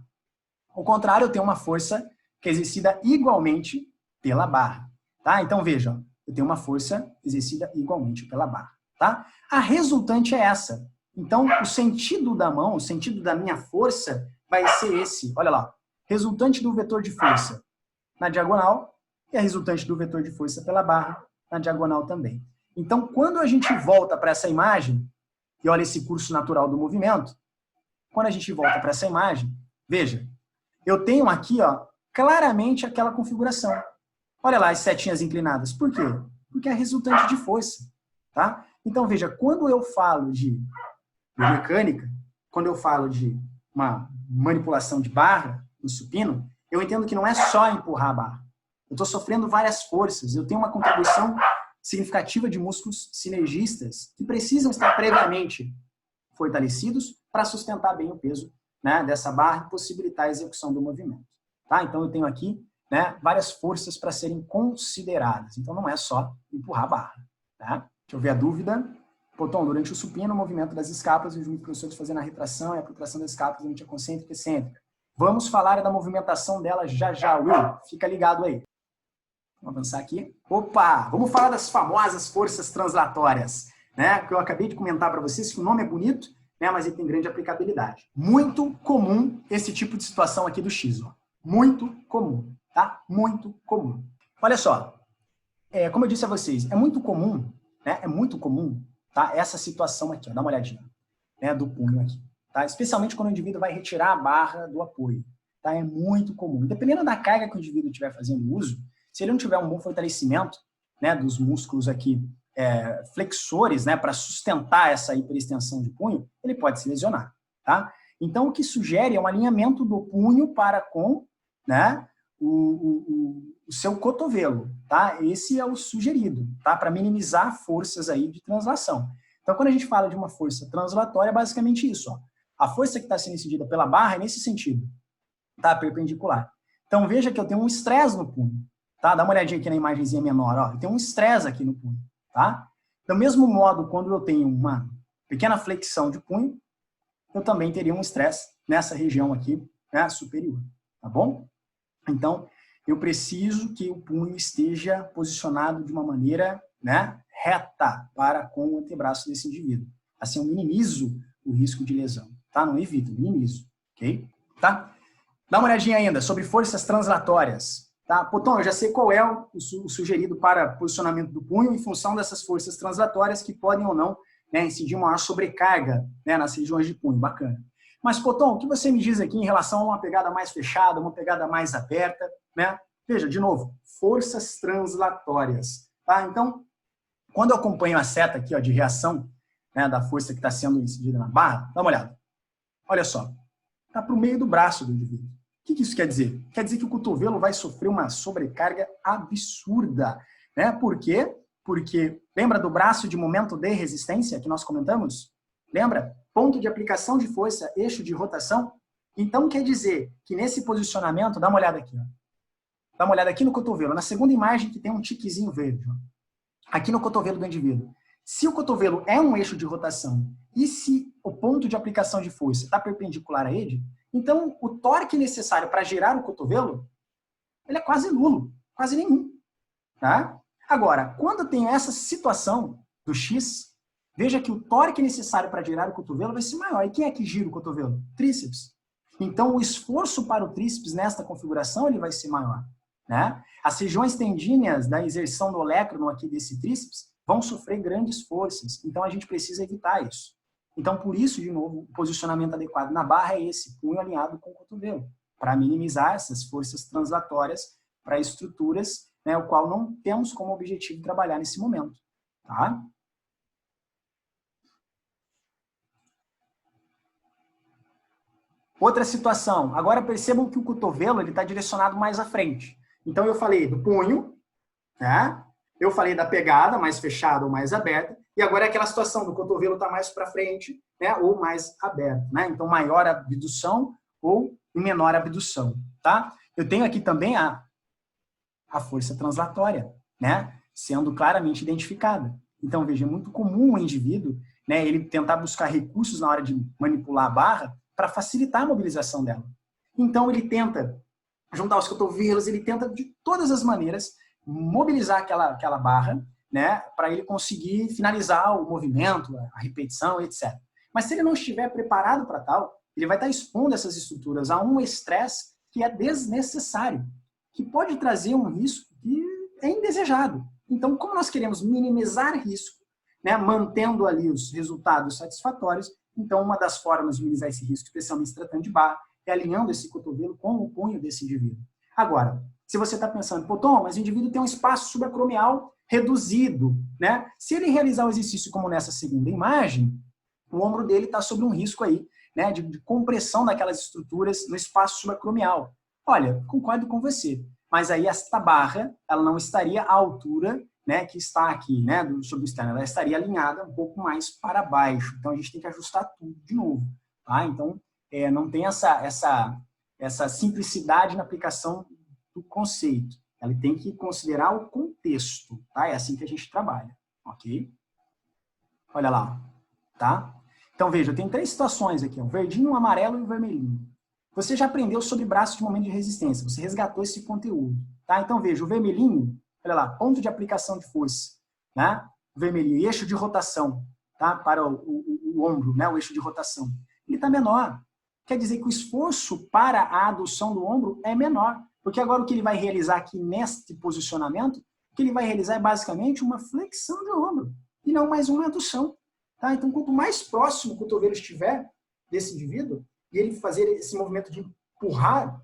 Ao contrário, eu tenho uma força que é exercida igualmente pela barra, tá? Então veja, eu tenho uma força exercida igualmente pela barra, tá? A resultante é essa. Então, o sentido da mão, o sentido da minha força vai ser esse. Olha lá, resultante do vetor de força na diagonal e a resultante do vetor de força pela barra na diagonal também. Então, quando a gente volta para essa imagem, e olha esse curso natural do movimento, quando a gente volta para essa imagem, veja, eu tenho aqui, ó, claramente aquela configuração. Olha lá as setinhas inclinadas. Por quê? Porque é resultante de força, tá? Então, veja, quando eu falo de mecânica, quando eu falo de uma manipulação de barra no supino, eu entendo que não é só empurrar a barra. Eu estou sofrendo várias forças, eu tenho uma contribuição significativa de músculos sinergistas que precisam estar previamente fortalecidos para sustentar bem o peso, né, dessa barra e possibilitar a execução do movimento. Tá? Então, eu tenho aqui, né, várias forças para serem consideradas. Então, não é só empurrar a barra. Tá? Deixa eu ver a dúvida. Potom, durante o supino, o movimento das escápulas, os professores fazendo a retração e a protração das escápulas durante a concêntrica e excêntrica. Vamos falar da movimentação delas já já, Will. Fica ligado aí. Vamos avançar aqui. Opa! Vamos falar das famosas forças translatórias, né? Que eu acabei de comentar para vocês que o nome é bonito, né? Mas ele tem grande aplicabilidade. Muito comum esse tipo de situação aqui do X, ó. Muito comum, tá? Muito comum. Olha só, como eu disse a vocês, é muito comum, né? É muito comum, tá? Essa situação aqui, ó, dá uma olhadinha, né? Do punho aqui, tá? Especialmente quando o indivíduo vai retirar a barra do apoio, tá? É muito comum. Dependendo da carga que o indivíduo estiver fazendo uso, se ele não tiver um bom fortalecimento, né, dos músculos aqui flexores, né, para sustentar essa hiperextensão de punho, ele pode se lesionar, tá? Então, o que sugere é um alinhamento do punho para com, né, o seu cotovelo, tá? Esse é o sugerido, tá? Para minimizar forças aí de translação. Então, quando a gente fala de uma força translatória, é basicamente isso, ó. A força que está sendo incidida pela barra é nesse sentido, tá? Perpendicular. Então, veja que eu tenho um estresse no punho. Tá? Dá uma olhadinha aqui na imagenzinha menor, ó. Tem um estresse aqui no punho, tá? Do mesmo modo, quando eu tenho uma pequena flexão de punho, eu também teria um estresse nessa região aqui, né, superior, tá bom? Então, eu preciso que o punho esteja posicionado de uma maneira, né, reta para com o antebraço desse indivíduo. Assim, eu minimizo o risco de lesão, tá? Não evito, minimizo, ok? Tá? Dá uma olhadinha ainda sobre forças translatórias. Tá? Potom, eu já sei qual é o sugerido para posicionamento do punho em função dessas forças translatórias que podem ou não, né, incidir uma maior sobrecarga, né, nas regiões de punho. Bacana. Mas, Potom, o que você me diz aqui em relação a uma pegada mais fechada, uma pegada mais aberta? Né? Veja, de novo, forças translatórias. Tá? Então, quando eu acompanho a seta aqui, ó, de reação, né, da força que está sendo incidida na barra, dá uma olhada. Olha só, está para o meio do braço do indivíduo. O que isso quer dizer? Quer dizer que o cotovelo vai sofrer uma sobrecarga absurda, né? Por quê? Porque, lembra do braço de momento de resistência que nós comentamos? Lembra? Ponto de aplicação de força, eixo de rotação. Então, quer dizer que nesse posicionamento, dá uma olhada aqui, ó. Dá uma olhada aqui no cotovelo, na segunda imagem que tem um tiquezinho verde, ó. Aqui no cotovelo do indivíduo. Se o cotovelo é um eixo de rotação e se o ponto de aplicação de força está perpendicular a ele, então o torque necessário para girar o cotovelo, ele é quase nulo, quase nenhum. Tá? Agora, quando eu tenho essa situação, do X, veja que o torque necessário para girar o cotovelo vai ser maior. E quem é que gira o cotovelo? Tríceps. Então, o esforço para o tríceps nesta configuração ele vai ser maior, né? As regiões tendíneas da inserção do olecranon aqui desse tríceps vão sofrer grandes forças. Então, a gente precisa evitar isso. Então, por isso, de novo, o posicionamento adequado na barra é esse, punho alinhado com o cotovelo, para minimizar essas forças translatórias para estruturas, né, o qual não temos como objetivo trabalhar nesse momento, tá? Outra situação, agora percebam que o cotovelo está direcionado mais à frente. Então, eu falei do punho, né? Eu falei da pegada, mais fechada ou mais aberta, e agora é aquela situação do cotovelo estar mais para frente, né? Ou mais aberto, né? Então, maior abdução ou menor abdução, tá? Eu tenho aqui também a força translatória, né? Sendo claramente identificada. Então, veja, é muito comum o indivíduo, né? Ele tentar buscar recursos na hora de manipular a barra para facilitar a mobilização dela. Então, ele tenta juntar os cotovelos, ele tenta de todas as maneiras mobilizar aquela barra, né, para ele conseguir finalizar o movimento, a repetição, etc. Mas se ele não estiver preparado para tal, ele vai estar expondo essas estruturas a um estresse que é desnecessário, que pode trazer um risco que é indesejado. Então, como nós queremos minimizar risco, né, mantendo ali os resultados satisfatórios, então uma das formas de minimizar esse risco, especialmente tratando de barra, é alinhando esse cotovelo com o punho desse indivíduo. Agora, se você está pensando, pô, Tom, mas o indivíduo tem um espaço subacromial reduzido, né? Se ele realizar o exercício como nessa segunda imagem, o ombro dele está sob um risco aí, né, de compressão daquelas estruturas no espaço subacromial. Olha, concordo com você, mas aí esta barra, ela não estaria à altura, né, que está aqui, né, sobre o externo, ela estaria alinhada um pouco mais para baixo. Então, a gente tem que ajustar tudo de novo, tá? Então, não tem essa simplicidade na aplicação do conceito. Ela tem que considerar o contexto, tá? É assim que a gente trabalha, ok? Olha lá, tá? Então, veja, tem 3 situações aqui, o verdinho, o amarelo e o vermelhinho. Você já aprendeu sobre braço de momento de resistência, você resgatou esse conteúdo, tá? Então, veja, o vermelhinho, olha lá, ponto de aplicação de força, né? O vermelhinho, eixo de rotação, tá? Para o ombro, né? O eixo de rotação. Ele está menor. Quer dizer que o esforço para a adução do ombro é menor. Porque agora o que ele vai realizar aqui neste posicionamento, o que ele vai realizar é basicamente uma flexão de ombro, e não mais uma adução. Tá? Então, quanto mais próximo o cotovelo estiver desse indivíduo, e ele fazer esse movimento de empurrar,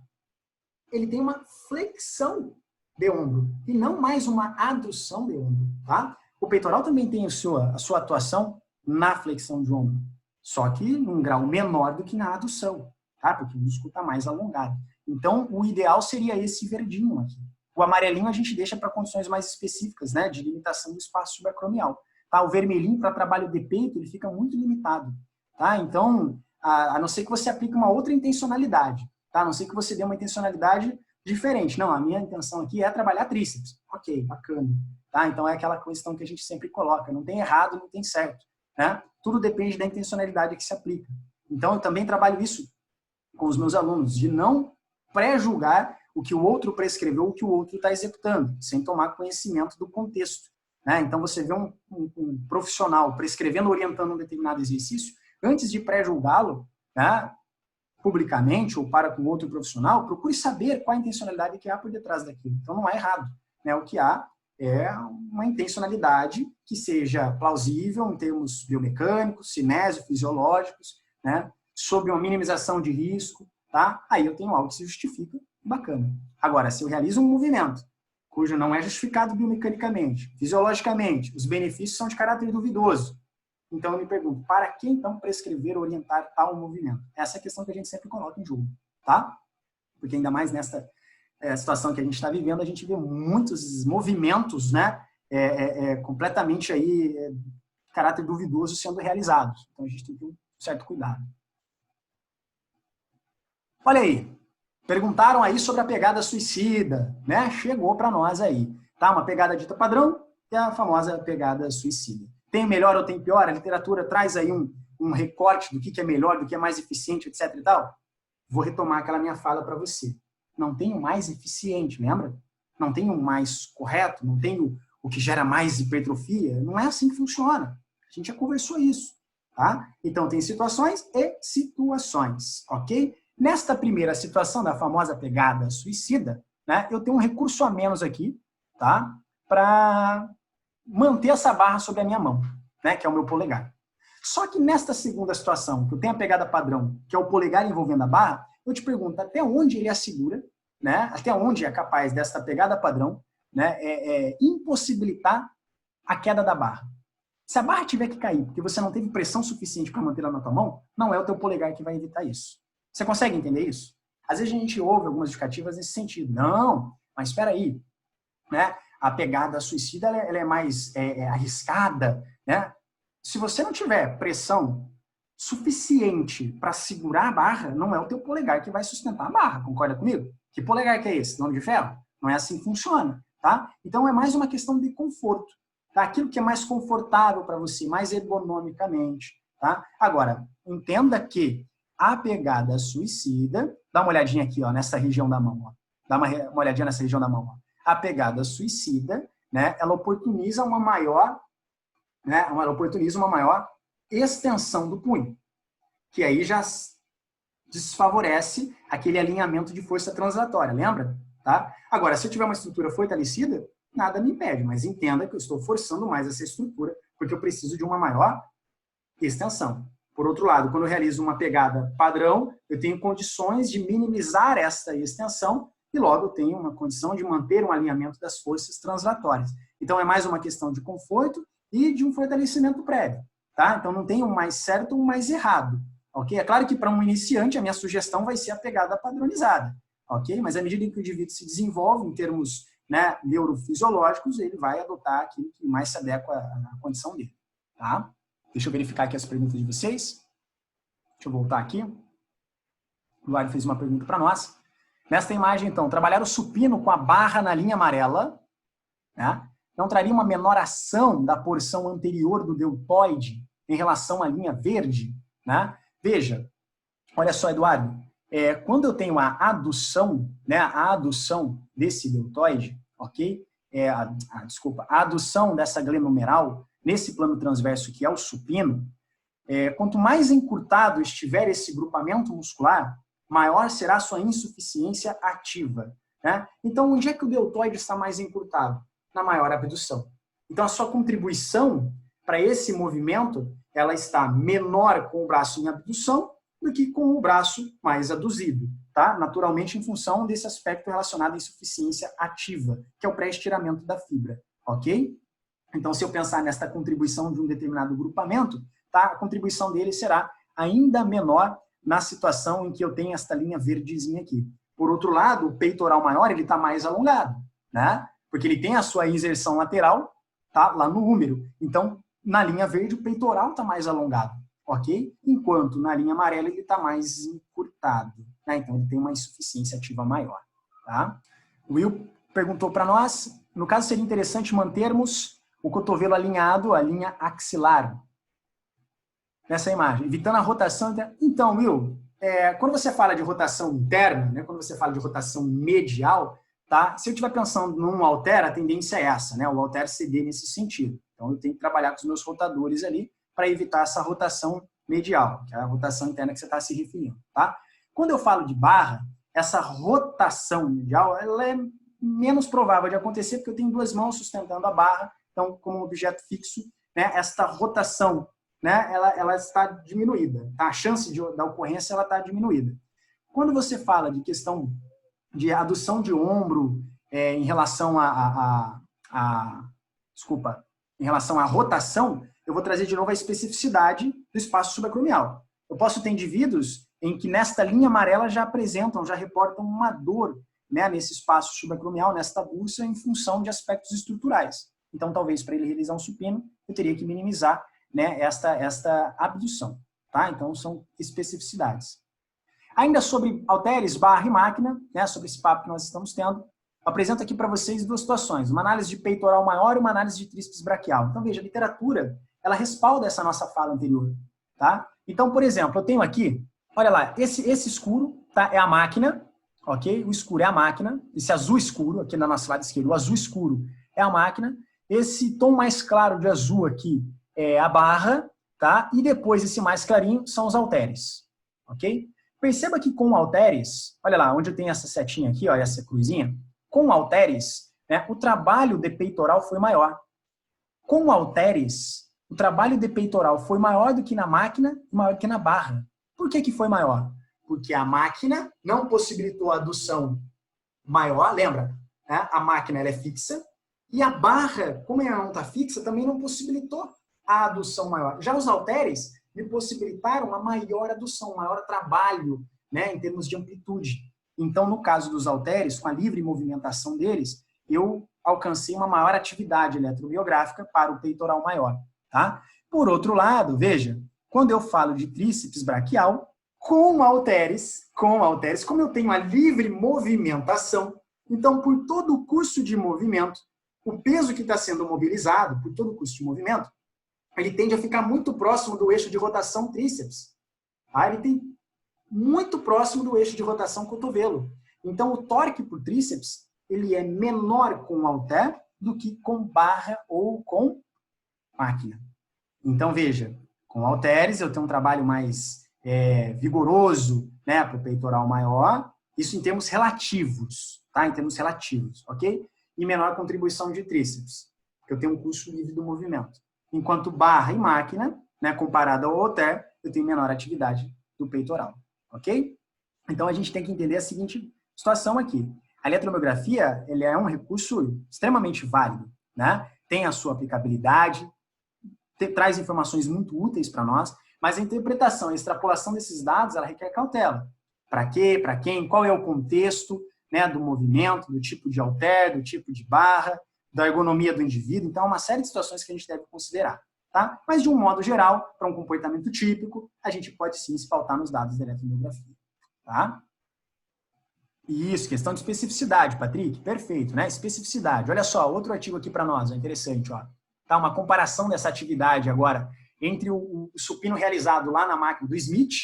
ele tem uma flexão de ombro, e não mais uma adução de ombro. Tá? O peitoral também tem a sua atuação na flexão de ombro, só que num grau menor do que na adução, tá? Porque o músculo está mais alongado. Então, o ideal seria esse verdinho aqui. O amarelinho a gente deixa para condições mais específicas, né, de limitação do espaço subacromial. Tá? O vermelhinho, para trabalho de peito, ele fica muito limitado. Tá? Então, a não ser que você aplique uma outra intencionalidade. Tá? A não ser que você dê uma intencionalidade diferente. Não, a minha intenção aqui é trabalhar tríceps. Ok, bacana. Tá? Então, é aquela questão que a gente sempre coloca. Não tem errado, não tem certo. Né? Tudo depende da intencionalidade que se aplica. Então, eu também trabalho isso com os meus alunos, de não pré-julgar o que o outro prescreveu, o que o outro está executando, sem tomar conhecimento do contexto. Né? Então, você vê um profissional prescrevendo, orientando um determinado exercício, antes de pré-julgá-lo, né, publicamente ou para com outro profissional, procure saber qual a intencionalidade que há por detrás daquilo. Então, não há errado. Né? O que há é uma intencionalidade que seja plausível em termos biomecânicos, cinésio-fisiológicos, né? Sobre uma minimização de risco, tá? Aí eu tenho algo que se justifica, bacana. Agora, se eu realizo um movimento cujo não é justificado biomecanicamente, fisiologicamente, os benefícios são de caráter duvidoso, então eu me pergunto, para que então prescrever ou orientar tal movimento? Essa é a questão que a gente sempre coloca em jogo, tá? Porque ainda mais nessa situação que a gente está vivendo, a gente vê muitos movimentos, né, completamente aí, de caráter duvidoso sendo realizados. Então a gente tem que ter um certo cuidado. Olha aí, perguntaram aí sobre a pegada suicida, né? Chegou para nós aí, tá? Uma pegada dita padrão e a famosa pegada suicida. Tem melhor ou tem pior? A literatura traz aí um recorte do que é melhor, do que é mais eficiente, etc e tal. Vou retomar aquela minha fala para você. Não tem o mais eficiente, lembra? Não tem o mais correto, não tem o que gera mais hipertrofia. Não é assim que funciona. A gente já conversou isso, tá? Então, tem situações e situações, ok? Nesta primeira situação da famosa pegada suicida, né, eu tenho um recurso a menos aqui, tá? Para manter essa barra sobre a minha mão, né, que é o meu polegar. Só que nesta segunda situação, que eu tenho a pegada padrão, que é o polegar envolvendo a barra, eu te pergunto até onde ele assegura, né, até onde é capaz desta pegada padrão, né, impossibilitar a queda da barra. Se a barra tiver que cair porque você não teve pressão suficiente para mantê-la na tua mão, não é o teu polegar que vai evitar isso. Você consegue entender isso? Às vezes a gente ouve algumas justificativas nesse sentido. Não, mas espera aí, né? A pegada suicida ela é mais arriscada, né? Se você não tiver pressão suficiente para segurar a barra, não é o teu polegar que vai sustentar a barra, concorda comigo? Que polegar que é esse? Nome de ferro? Não é assim que funciona, tá? Então é mais uma questão de conforto, tá? Aquilo que é mais confortável para você, mais ergonomicamente, tá? Agora, entenda que a pegada suicida, dá uma olhadinha aqui, ó, nessa região da mão, ó. Dá uma olhadinha nessa região da mão, ó. A pegada suicida, né, ela oportuniza uma maior, né, ela oportuniza uma maior extensão do punho, que aí já desfavorece aquele alinhamento de força translatória, lembra? Tá? Agora, se eu tiver uma estrutura fortalecida, nada me impede, mas entenda que eu estou forçando mais essa estrutura, porque eu preciso de uma maior extensão. Por outro lado, quando eu realizo uma pegada padrão, eu tenho condições de minimizar essa extensão e logo eu tenho uma condição de manter um alinhamento das forças translatórias. Então é mais uma questão de conforto e de um fortalecimento prévio, tá? Então não tem um mais certo ou um mais errado, ok? É claro que para um iniciante a minha sugestão vai ser a pegada padronizada, ok? Mas à medida em que o indivíduo se desenvolve em termos, né, neurofisiológicos, ele vai adotar aquilo que mais se adequa à condição dele, tá? Deixa eu verificar aqui as perguntas de vocês. Deixa eu voltar aqui. O Eduardo fez uma pergunta para nós. Nesta imagem, então, trabalhar o supino com a barra na linha amarela, né, não traria uma menor ação da porção anterior do deltoide em relação à linha verde? Né? Veja, olha só, Eduardo, quando eu tenho a adução, né, a adução desse deltoide, ok? Desculpa, a adução dessa glenomeral nesse plano transverso que é o supino, quanto mais encurtado estiver esse grupamento muscular, maior será a sua insuficiência ativa, né? Então, onde é que o deltoide está mais encurtado? Na maior abdução. Então, a sua contribuição para esse movimento, ela está menor com o braço em abdução do que com o braço mais aduzido, tá? Naturalmente, em função desse aspecto relacionado à insuficiência ativa, que é o pré-estiramento da fibra, ok? Então, se eu pensar nesta contribuição de um determinado grupamento, tá? A contribuição dele será ainda menor na situação em que eu tenho esta linha verdezinha aqui. Por outro lado, o peitoral maior, ele está mais alongado, né? Porque ele tem a sua inserção lateral, tá? Lá no úmero. Então, na linha verde, o peitoral está mais alongado, ok? Enquanto na linha amarela, ele está mais encurtado, né? Então, ele tem uma insuficiência ativa maior, tá? O Will perguntou para nós, no caso, seria interessante mantermos o cotovelo alinhado à linha axilar, nessa imagem, evitando a rotação interna. Então, Will, quando você fala de rotação interna, né, quando você fala de rotação medial, tá? Se eu estiver pensando num halter, a tendência é essa, né? O halter ceder nesse sentido. Então, eu tenho que trabalhar com os meus rotadores ali para evitar essa rotação medial, que é a rotação interna que você está se referindo, tá? Quando eu falo de barra, essa rotação medial, ela é menos provável de acontecer porque eu tenho duas mãos sustentando a barra, então, como objeto fixo, né, esta rotação, né, ela está diminuída, tá? A chance da ocorrência ela está diminuída. Quando você fala de questão de adução de ombro em relação em relação à rotação, eu vou trazer de novo a especificidade do espaço subacromial. Eu posso ter indivíduos em que nesta linha amarela já reportam uma dor, né, nesse espaço subacromial, nesta bursa, em função de aspectos estruturais. Então, talvez para ele realizar um supino, eu teria que minimizar, né, esta abdução, tá? Então, são especificidades. Ainda sobre halteres, barra e máquina, né, sobre esse papo que nós estamos tendo, apresento aqui para vocês duas situações, uma análise de peitoral maior e uma análise de tríceps braquial. Então, veja, a literatura, ela respalda essa nossa fala anterior, tá? Então, por exemplo, eu tenho aqui, olha lá, esse escuro, tá, é a máquina, ok? O escuro é a máquina, esse azul escuro, aqui na nossa lado esquerdo, o azul escuro é a máquina, esse tom mais claro de azul aqui é a barra, tá? E depois esse mais clarinho são os halteres, ok? Perceba que com halteres, olha lá, onde eu tenho essa setinha aqui, ó, essa cruzinha, com halteres, né, o trabalho de peitoral foi maior. Com halteres, o trabalho de peitoral foi maior do que na máquina e maior do que na barra. Por que que foi maior? Porque a máquina não possibilitou a adução maior, lembra? Né? A máquina ela é fixa, e a barra, como ela não está fixa, também não possibilitou a adução maior. Já os halteres me possibilitaram uma maior adução, um maior trabalho, né, em termos de amplitude. Então, no caso dos halteres, com a livre movimentação deles, eu alcancei uma maior atividade eletromiográfica para o peitoral maior. Tá? Por outro lado, veja, quando eu falo de tríceps braquial, com halteres, como eu tenho a livre movimentação, então, por todo o curso de movimento, o peso que está sendo mobilizado, por todo o curso de movimento, ele tende a ficar muito próximo do eixo de rotação tríceps. Tá? Ele tem muito próximo do eixo de rotação cotovelo. Então, o torque por tríceps, ele é menor com halter do que com barra ou com máquina. Então, veja, com halteres eu tenho um trabalho mais vigoroso, né, para o peitoral maior, isso em termos relativos, tá? Em termos relativos, ok? E menor contribuição de tríceps, porque eu tenho um curso livre do movimento. Enquanto barra e máquina, né, comparado ao halter, eu tenho menor atividade do peitoral, ok? Então, a gente tem que entender a seguinte situação aqui. A eletromiografia, ele é um recurso extremamente válido, né? Tem a sua aplicabilidade, traz informações muito úteis para nós, mas a interpretação, a extrapolação desses dados, ela requer cautela. Para quê? Para quem? Qual é o contexto, né, do movimento, do tipo de halter, do tipo de barra, da ergonomia do indivíduo. Então, é uma série de situações que a gente deve considerar. Tá? Mas, de um modo geral, para um comportamento típico, a gente pode sim se pautar nos dados da eletromiografia. Tá? Isso, questão de especificidade, Patrick. Perfeito, né? Especificidade. Olha só, outro artigo aqui para nós, é interessante, ó. Tá? Uma comparação dessa atividade agora entre o supino realizado lá na máquina do Smith,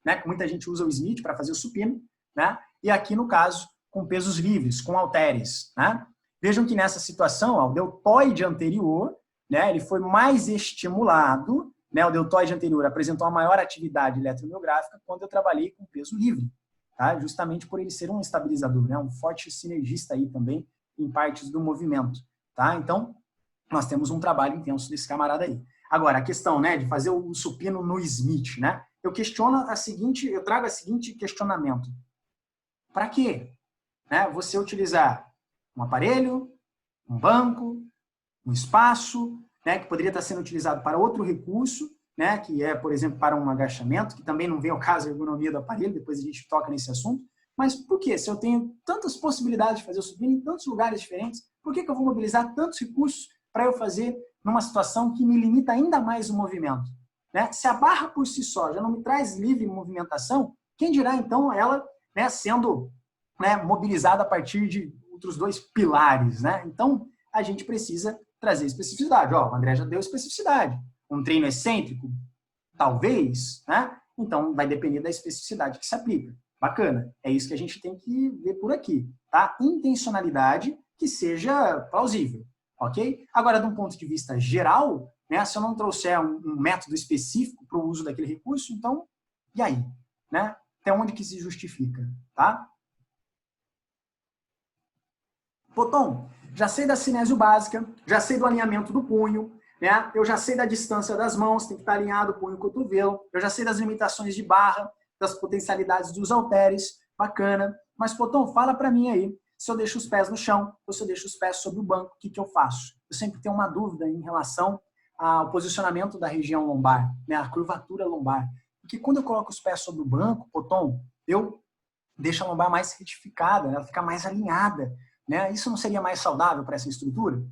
né? Que muita gente usa o Smith para fazer o supino, né? E aqui, no caso, com pesos livres, com halteres, né? Vejam que nessa situação, ó, o deltoide anterior, né, ele foi mais estimulado, né? O deltoide anterior apresentou uma maior atividade eletromiográfica quando eu trabalhei com peso livre, tá? Justamente por ele ser um estabilizador, né? Um forte sinergista aí também em partes do movimento, tá? Então, nós temos um trabalho intenso desse camarada aí. Agora, a questão, né, de fazer o supino no Smith, né? Eu trago a seguinte questionamento. Para quê? Né, você utilizar um aparelho, um banco, um espaço, né, que poderia estar sendo utilizado para outro recurso, né, que é, por exemplo, para um agachamento, que também não vem ao caso a ergonomia do aparelho, depois a gente toca nesse assunto. Mas por quê? Se eu tenho tantas possibilidades de fazer o supino em tantos lugares diferentes, por que eu vou mobilizar tantos recursos para eu fazer numa situação que me limita ainda mais o movimento? Né? Se a barra por si só já não me traz livre movimentação, quem dirá então ela, né, sendo, né, mobilizada a partir de outros dois pilares, né? Então, a gente precisa trazer especificidade. Ó, o André já deu especificidade. Um treino excêntrico? Talvez, né? Então, vai depender da especificidade que se aplica. Bacana. É isso que a gente tem que ver por aqui, tá? Intencionalidade que seja plausível, ok? Agora, de um ponto de vista geral, né, se eu não trouxer um método específico para o uso daquele recurso, então, e aí? Né? Até onde que se justifica, tá? Botão, já sei da cinésio básica, já sei do alinhamento do punho, né? Eu já sei da distância das mãos, tem que estar alinhado o punho e o cotovelo, eu já sei das limitações de barra, das potencialidades dos halteres, bacana. Mas, Potão, fala para mim aí, se eu deixo os pés no chão ou se eu deixo os pés sobre o banco, o que eu faço? Eu sempre tenho uma dúvida em relação ao posicionamento da região lombar, né? A curvatura lombar. Porque quando eu coloco os pés sobre o banco, Potão, eu deixo a lombar mais retificada, ela fica mais alinhada, né? Isso não seria mais saudável para essa estrutura?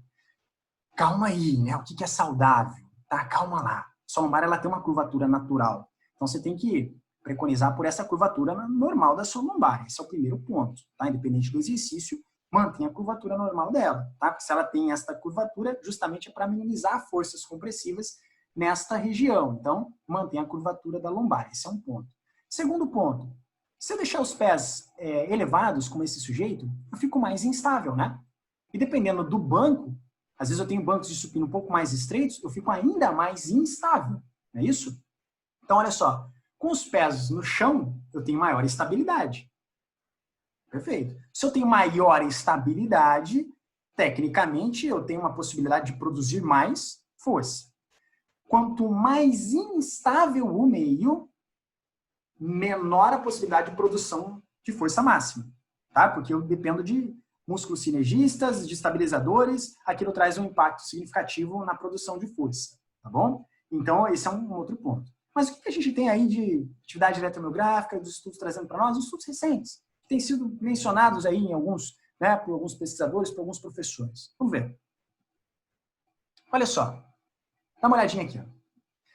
Calma aí, né? O que é saudável? Tá? Calma lá. Sua lombar ela tem uma curvatura natural. Então você tem que preconizar por essa curvatura normal da sua lombar. Esse é o primeiro ponto, tá? Independente do exercício, mantenha a curvatura normal dela, tá? Porque se ela tem esta curvatura, justamente é para minimizar forças compressivas nesta região. Então, mantenha a curvatura da lombar. Esse é um ponto. Segundo ponto, se eu deixar os pés elevados, como esse sujeito, eu fico mais instável, né? E dependendo do banco, Às vezes eu tenho bancos de supino um pouco mais estreitos, eu fico ainda mais instável, não é isso? Então, olha só, com os pés no chão, eu tenho maior estabilidade. Perfeito. Se eu tenho maior estabilidade, tecnicamente, eu tenho uma possibilidade de produzir mais força. Quanto mais instável o meio, menor a possibilidade de produção de força máxima, tá? Porque eu dependo de músculos sinergistas, de estabilizadores, aquilo traz um impacto significativo na produção de força, tá bom? Então, esse é um outro ponto. Mas o que a gente tem aí de atividade eletromiográfica, dos estudos trazendo para nós? Os estudos recentes, que têm sido mencionados aí em alguns, né, por alguns pesquisadores, por alguns professores. Vamos ver. Olha só, dá uma olhadinha aqui. Ó.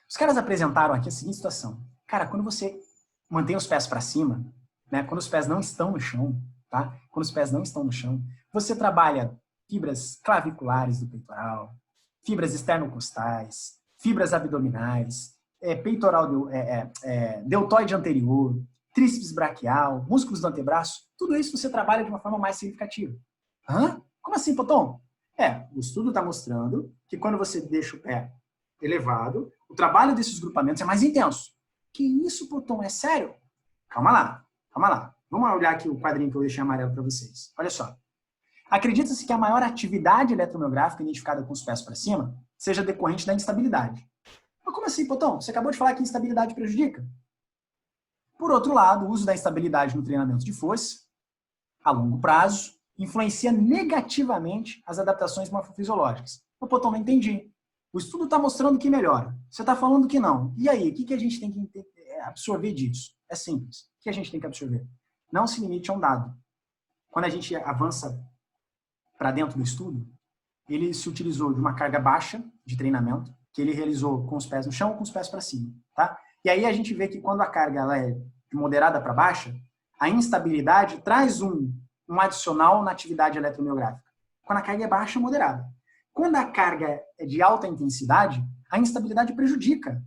Os caras apresentaram aqui a seguinte situação. Cara, quando você mantém os pés para cima, né, quando os pés não estão no chão, tá? Quando os pés não estão no chão, você trabalha fibras claviculares do peitoral, fibras esternocostais, fibras abdominais, peitoral deltoide anterior, tríceps braquial, músculos do antebraço, tudo isso você trabalha de uma forma mais significativa. Hã? Como assim, Potão? O estudo está mostrando que quando você deixa o pé elevado, o trabalho desses grupamentos é mais intenso. Que isso, Potão? É sério? Calma lá, calma lá. Vamos olhar aqui o quadrinho que eu deixei amarelo para vocês. Olha só. Acredita-se que a maior atividade eletromiográfica identificada com os pés para cima seja decorrente da instabilidade. Mas como assim, Potão? Você acabou de falar que instabilidade prejudica? Por outro lado, o uso da instabilidade no treinamento de força, a longo prazo, influencia negativamente as adaptações morfofisiológicas. Mas, Potão, não entendi. O estudo está mostrando que melhora. Você está falando que não. E aí, o que a gente tem que absorver disso? É simples. O que a gente tem que absorver? Não se limite a um dado. Quando a gente avança para dentro do estudo, ele se utilizou de uma carga baixa de treinamento, que ele realizou com os pés no chão, com os pés para cima, tá? E aí a gente vê que quando a carga ela é de moderada para baixa, a instabilidade traz um adicional na atividade eletromiográfica. Quando a carga é baixa, moderada. Quando a carga é de alta intensidade, a instabilidade prejudica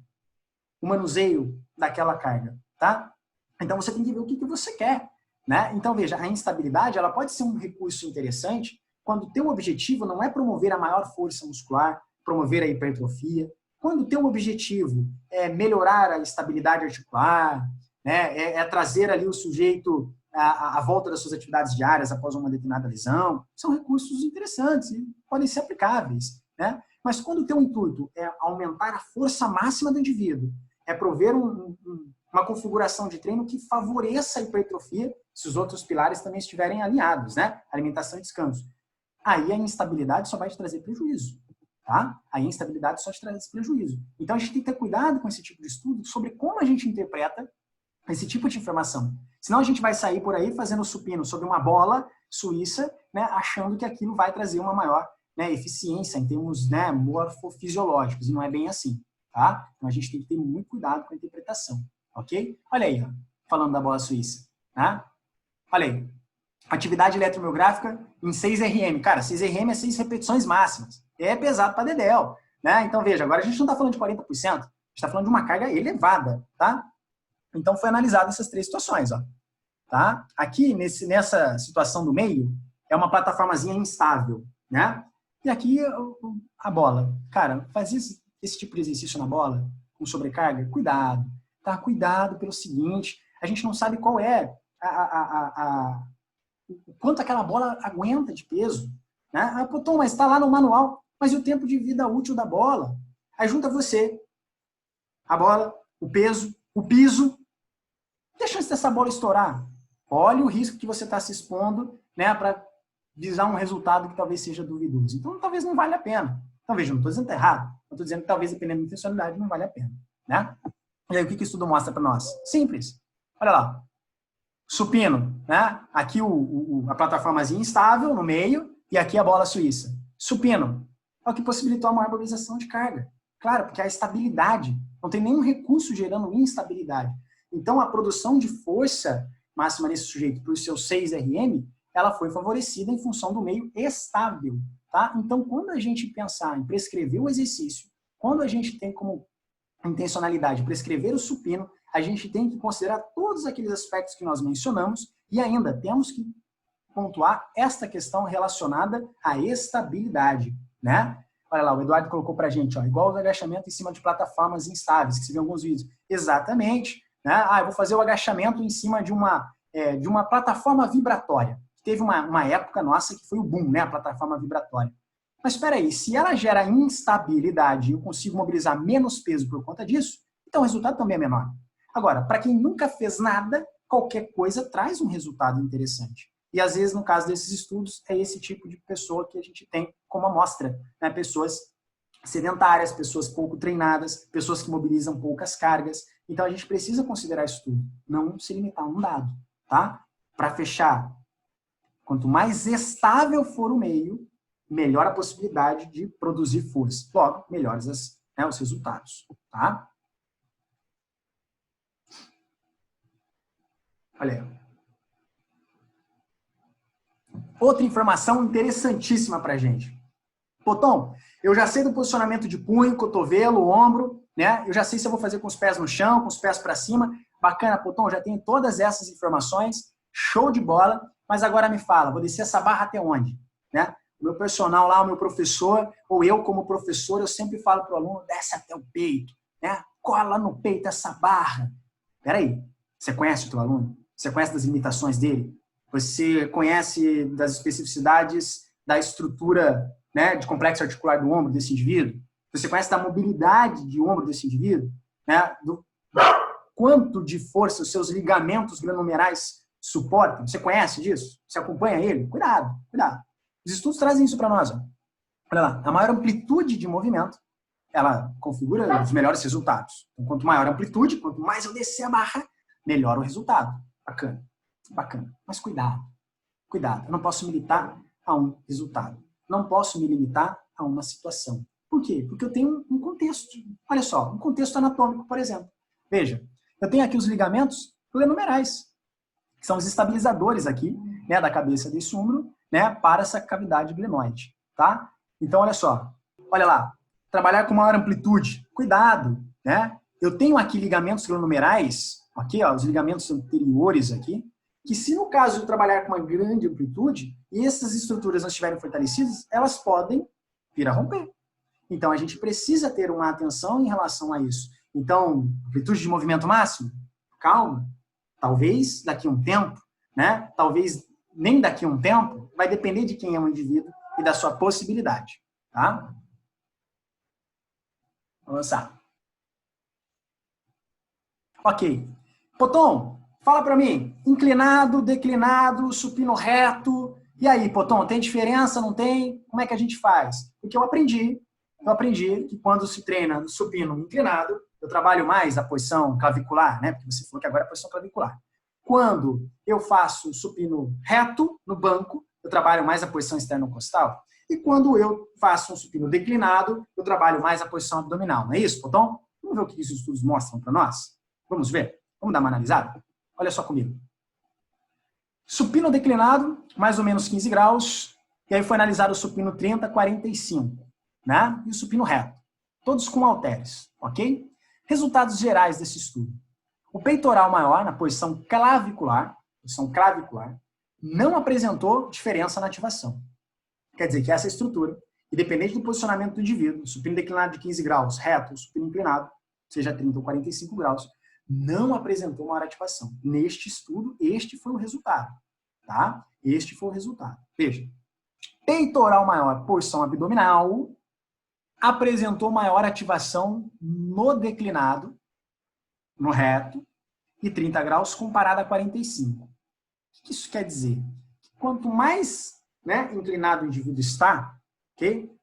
o manuseio daquela carga, tá? Então você tem que ver o que você quer, né? Então veja, a instabilidade ela pode ser um recurso interessante quando o teu objetivo não é promover a maior força muscular, promover a hipertrofia, quando o teu objetivo é melhorar a estabilidade articular, né? É trazer ali o sujeito à volta das suas atividades diárias após uma determinada lesão, são recursos interessantes e podem ser aplicáveis, né? Mas quando o teu intuito é aumentar a força máxima do indivíduo, é prover uma configuração de treino que favoreça a hipertrofia, se os outros pilares também estiverem alinhados, né? Alimentação e descanso. Aí a instabilidade só vai te trazer prejuízo, tá? Aí a instabilidade só te traz prejuízo. Então a gente tem que ter cuidado com esse tipo de estudo sobre como a gente interpreta esse tipo de informação. Senão a gente vai sair por aí fazendo supino sobre uma bola suíça, né, achando que aquilo vai trazer uma maior, né, eficiência em termos, né, morfofisiológicos. E não é bem assim, tá? Então a gente tem que ter muito cuidado com a interpretação, ok? Olha aí, ó, falando da bola suíça, tá? Olha aí. Atividade eletromiográfica em 6 RM. Cara, 6 RM é 6 repetições máximas. É pesado para dedéu, né? Então veja, agora a gente não está falando de 40%, a gente está falando de uma carga elevada, tá? Então, foi analisado essas 3 situações. Ó. Tá? Aqui, nessa situação do meio, é uma plataformazinha instável. Né? E aqui, a bola. Cara, faz esse tipo de exercício na bola, com sobrecarga, cuidado. Tá? Cuidado pelo seguinte, a gente não sabe qual é o quanto aquela bola aguenta de peso. Né? Ah, pô, Tom, mas está lá no manual. Mas e o tempo de vida útil da bola? Aí junta você, a bola, o peso, o piso. E a chance dessa bola estourar? Olha o risco que você está se expondo, né, para visar um resultado que talvez seja duvidoso. Então, talvez não valha a pena. Então, veja, não estou dizendo que está errado. Eu estou dizendo que talvez, dependendo da intencionalidade, não vale a pena. Né? E aí, o que o estudo mostra para nós? Simples. Olha lá. Supino. Né? Aqui a plataformazinha instável no meio e aqui a bola suíça. Supino. É o que possibilitou a maior mobilização de carga. Claro, porque a estabilidade. Não tem nenhum recurso gerando instabilidade. Então, a produção de força máxima nesse sujeito por seus 6 RM, ela foi favorecida em função do meio estável. Tá? Então, quando a gente pensar em prescrever o exercício, quando a gente tem como intencionalidade prescrever o supino, a gente tem que considerar todos aqueles aspectos que nós mencionamos e ainda temos que pontuar esta questão relacionada à estabilidade. né? Olha lá, o Eduardo colocou pra gente, ó, igual o agachamento em cima de plataformas instáveis, que se vê em alguns vídeos. Exatamente, né? Ah, eu vou fazer o agachamento em cima de uma plataforma vibratória. Teve uma época nossa que foi o boom, né? A plataforma vibratória. Mas espera aí, se ela gera instabilidade e eu consigo mobilizar menos peso por conta disso, então o resultado também é menor. Agora, para quem nunca fez nada, qualquer coisa traz um resultado interessante. E às vezes, no caso desses estudos, é esse tipo de pessoa que a gente tem como amostra, né? Pessoas sedentárias, pessoas pouco treinadas, pessoas que mobilizam poucas cargas. Então a gente precisa considerar isso tudo, não se limitar a um dado, tá? Para fechar, quanto mais estável for o meio, melhor a possibilidade de produzir força. Logo, melhores os resultados, tá? Olha aí. Outra informação interessantíssima pra gente. Pô, Tom, eu já sei do posicionamento de punho, cotovelo, ombro, né? Eu já sei se eu vou fazer com os pés no chão, com os pés para cima. Bacana, pô, Tom, já tenho todas essas informações. Show de bola. Mas agora me fala, vou descer essa barra até onde? Né? O meu personal lá, o meu professor, ou eu como professor, eu sempre falo para o aluno, desce até o peito, né? Cola no peito essa barra. Peraí, você conhece o teu aluno? Você conhece das limitações dele? Você conhece das especificidades da estrutura, né, de complexo articular do ombro desse indivíduo? Você conhece da mobilidade de ombro desse indivíduo? Né? Do quanto de força os seus ligamentos granulomerais suportam? Você conhece disso? Você acompanha ele? Cuidado, cuidado. Os estudos trazem isso para nós. Ó. Olha lá, a maior amplitude de movimento, ela configura os melhores resultados. Então, quanto maior a amplitude, quanto mais eu descer a barra, melhor o resultado. Bacana, bacana. Mas cuidado, cuidado. Eu não posso me limitar a um resultado. Não posso me limitar a uma situação. Por quê? Porque eu tenho um contexto. Olha só, um contexto anatômico, por exemplo. Veja, eu tenho aqui os ligamentos glenomerais, que são os estabilizadores aqui, né, da cabeça desse úmero, né, para essa cavidade glenoide, tá? Então, olha só. Olha lá. Trabalhar com maior amplitude. Cuidado, né? Eu tenho aqui ligamentos glenomerais, aqui, ó, os ligamentos anteriores aqui, que se no caso eu trabalhar com uma grande amplitude e essas estruturas não estiverem fortalecidas, elas podem vir a romper. Então, a gente precisa ter uma atenção em relação a isso. Então, amplitude de movimento máximo? Calma. Talvez daqui a um tempo, né? Talvez nem daqui a um tempo, vai depender de quem é o indivíduo e da sua possibilidade, tá? Vamos lá. Ok. Potão, fala para mim, inclinado, declinado, supino reto. E aí, Potão, tem diferença, não tem? Como é que a gente faz? Porque eu aprendi que quando se treina no supino inclinado, eu trabalho mais a posição clavicular, né? Porque você falou que agora é a posição clavicular. Quando eu faço supino reto no banco, eu trabalho mais a posição esternocostal. E quando eu faço um supino declinado, eu trabalho mais a posição abdominal. Não é isso, Potão? Vamos ver o que esses estudos mostram para nós? Vamos ver? Vamos dar uma analisada? Olha só comigo. Supino declinado, mais ou menos 15 graus. E aí foi analisado o supino 30, 45. Né? E o supino reto. Todos com halteres, ok? Resultados gerais desse estudo. O peitoral maior, na posição clavicular, não apresentou diferença na ativação. Quer dizer que essa estrutura, independente do posicionamento do indivíduo, supino declinado de 15 graus, reto, supino inclinado, seja 30 ou 45 graus, não apresentou maior ativação. Neste estudo, este foi o resultado. Tá? Este foi o resultado. Veja, peitoral maior, posição abdominal, apresentou maior ativação no declinado, no reto, e 30 graus comparado a 45. O que isso quer dizer? Quanto mais, né, inclinado o indivíduo está, ok?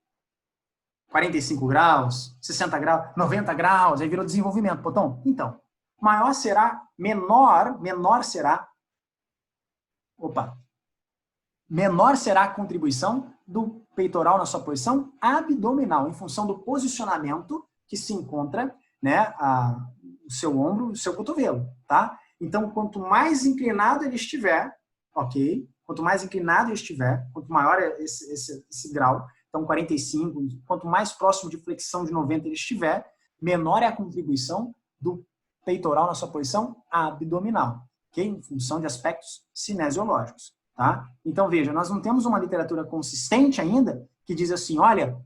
45 graus, 60 graus, 90 graus, aí virou desenvolvimento, Potão. Então, menor será a contribuição do peitoral na sua posição abdominal, em função do posicionamento que se encontra, né, o seu ombro, o seu cotovelo, tá? Então, quanto mais inclinado ele estiver, ok? Quanto mais inclinado ele estiver, quanto maior esse grau, então 45, quanto mais próximo de flexão de 90 ele estiver, menor é a contribuição do peitoral na sua posição abdominal, ok? Em função de aspectos cinesiológicos, tá? Então, veja, nós não temos uma literatura consistente ainda que diz assim, olha,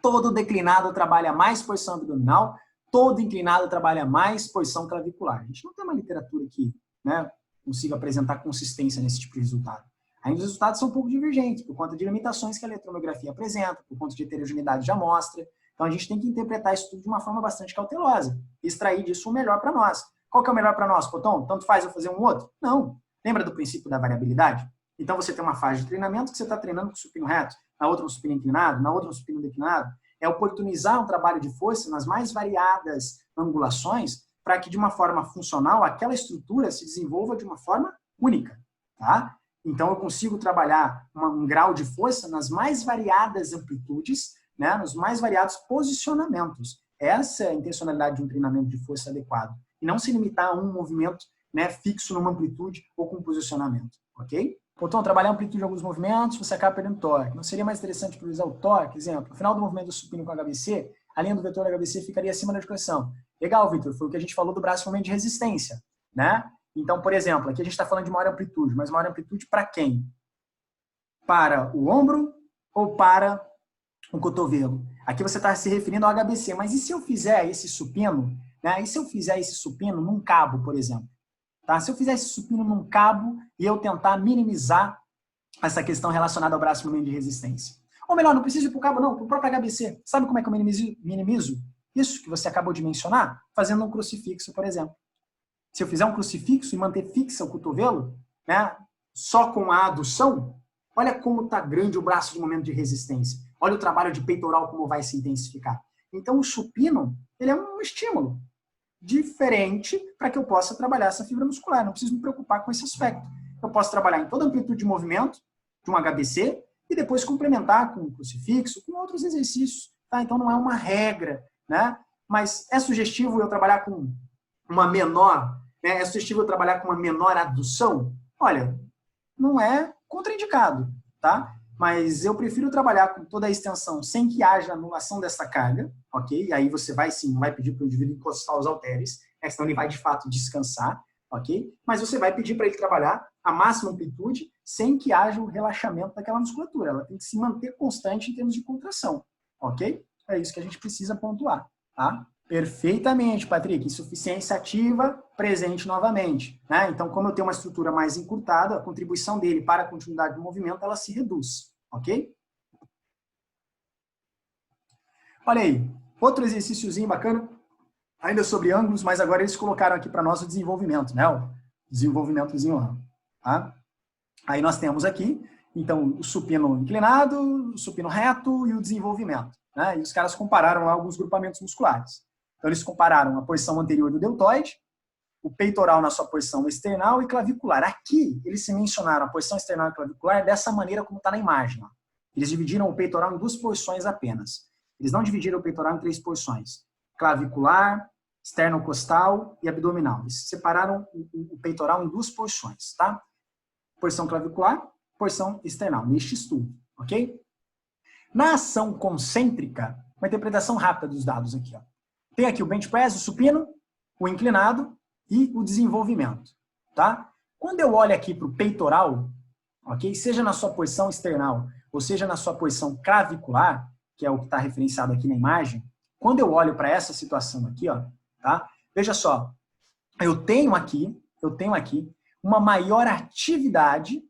todo declinado trabalha mais posição abdominal, todo inclinado trabalha mais posição clavicular. A gente não tem uma literatura que, né, consiga apresentar consistência nesse tipo de resultado. Ainda os resultados são um pouco divergentes, por conta de limitações que a eletromiografia apresenta, por conta de heterogeneidade de amostra. Então, a gente tem que interpretar isso tudo de uma forma bastante cautelosa e extrair disso o melhor para nós. Qual que é o melhor para nós, Poton? Tanto faz eu fazer um outro? Não. Lembra do princípio da variabilidade? Então, você tem uma fase de treinamento que você está treinando com supino reto, na outra um supino inclinado, na outra um supino declinado. É oportunizar um trabalho de força nas mais variadas angulações para que, de uma forma funcional, aquela estrutura se desenvolva de uma forma única, tá? Então, eu consigo trabalhar um grau de força nas mais variadas amplitudes, né, nos mais variados posicionamentos. Essa é a intencionalidade de um treinamento de força adequado. E não se limitar a um movimento, né, fixo numa amplitude ou com posicionamento, ok? Então, trabalhar a amplitude de alguns movimentos, você acaba perdendo torque. Não seria mais interessante utilizar o torque? Exemplo, no final do movimento do supino com HBC, a linha do vetor HBC ficaria acima da articulação. Legal, Vitor, foi o que a gente falou do braço momento de resistência, né? Então, por exemplo, aqui a gente está falando de maior amplitude, mas maior amplitude para quem? Para o ombro ou para o cotovelo? Aqui você está se referindo ao HBC, mas e se eu fizer esse supino, né? E se eu fizer esse supino num cabo, por exemplo? Tá? Se eu fizer esse supino num cabo e eu tentar minimizar essa questão relacionada ao braço momento de resistência. Ou melhor, não preciso ir para o cabo, não, para o próprio HBC. Sabe como é que eu minimizo isso que você acabou de mencionar? Fazendo um crucifixo, por exemplo. Se eu fizer um crucifixo e manter fixa o cotovelo, né, só com a adução, olha como está grande o braço de momento de resistência. Olha o trabalho de peitoral como vai se intensificar. Então, o supino, ele é um estímulo diferente para que eu possa trabalhar essa fibra muscular. Não preciso me preocupar com esse aspecto. Eu posso trabalhar em toda a amplitude de movimento de um HBC e depois complementar com um crucifixo, com outros exercícios. Tá? Então, não é uma regra, né? Mas é sugestivo eu trabalhar com uma menor, né? É sugestivo eu trabalhar com uma menor adução? Olha, não é contraindicado, tá? Mas eu prefiro trabalhar com toda a extensão sem que haja anulação dessa carga, ok? E aí você vai sim, não vai pedir para o indivíduo encostar os halteres, né? Senão ele vai de fato descansar, ok? Mas você vai pedir para ele trabalhar a máxima amplitude sem que haja o relaxamento daquela musculatura. Ela tem que se manter constante em termos de contração, ok? É isso que a gente precisa pontuar, tá? Perfeitamente, Patrick. Insuficiência ativa, presente novamente, né? Então, como eu tenho uma estrutura mais encurtada, a contribuição dele para a continuidade do movimento, ela se reduz, ok? Olha aí, outro exercíciozinho bacana, ainda sobre ângulos, mas agora eles colocaram aqui para nós o desenvolvimento, né? O desenvolvimentozinho, tá? Aí nós temos aqui, então, o supino inclinado, o supino reto e o desenvolvimento, né? E os caras compararam lá alguns grupamentos musculares. Então, eles compararam a posição anterior do deltoide, o peitoral na sua posição external e clavicular. Aqui, eles se mencionaram a posição external e clavicular dessa maneira como está na imagem. Ó. Eles dividiram o peitoral em 2 posições apenas. Eles não dividiram o peitoral em 3 posições. Clavicular, esternocostal e abdominal. Eles separaram o peitoral em 2 posições, tá? Posição clavicular, posição external, neste estudo, ok? Na ação concêntrica, uma interpretação rápida dos dados aqui, ó. Tem aqui o bench press, o supino, o inclinado e o desenvolvimento, tá? Quando eu olho aqui para o peitoral, ok? Seja na sua posição external ou seja na sua posição clavicular, que é o que está referenciado aqui na imagem, quando eu olho para essa situação aqui, ó, tá? Veja só, eu tenho aqui uma maior atividade,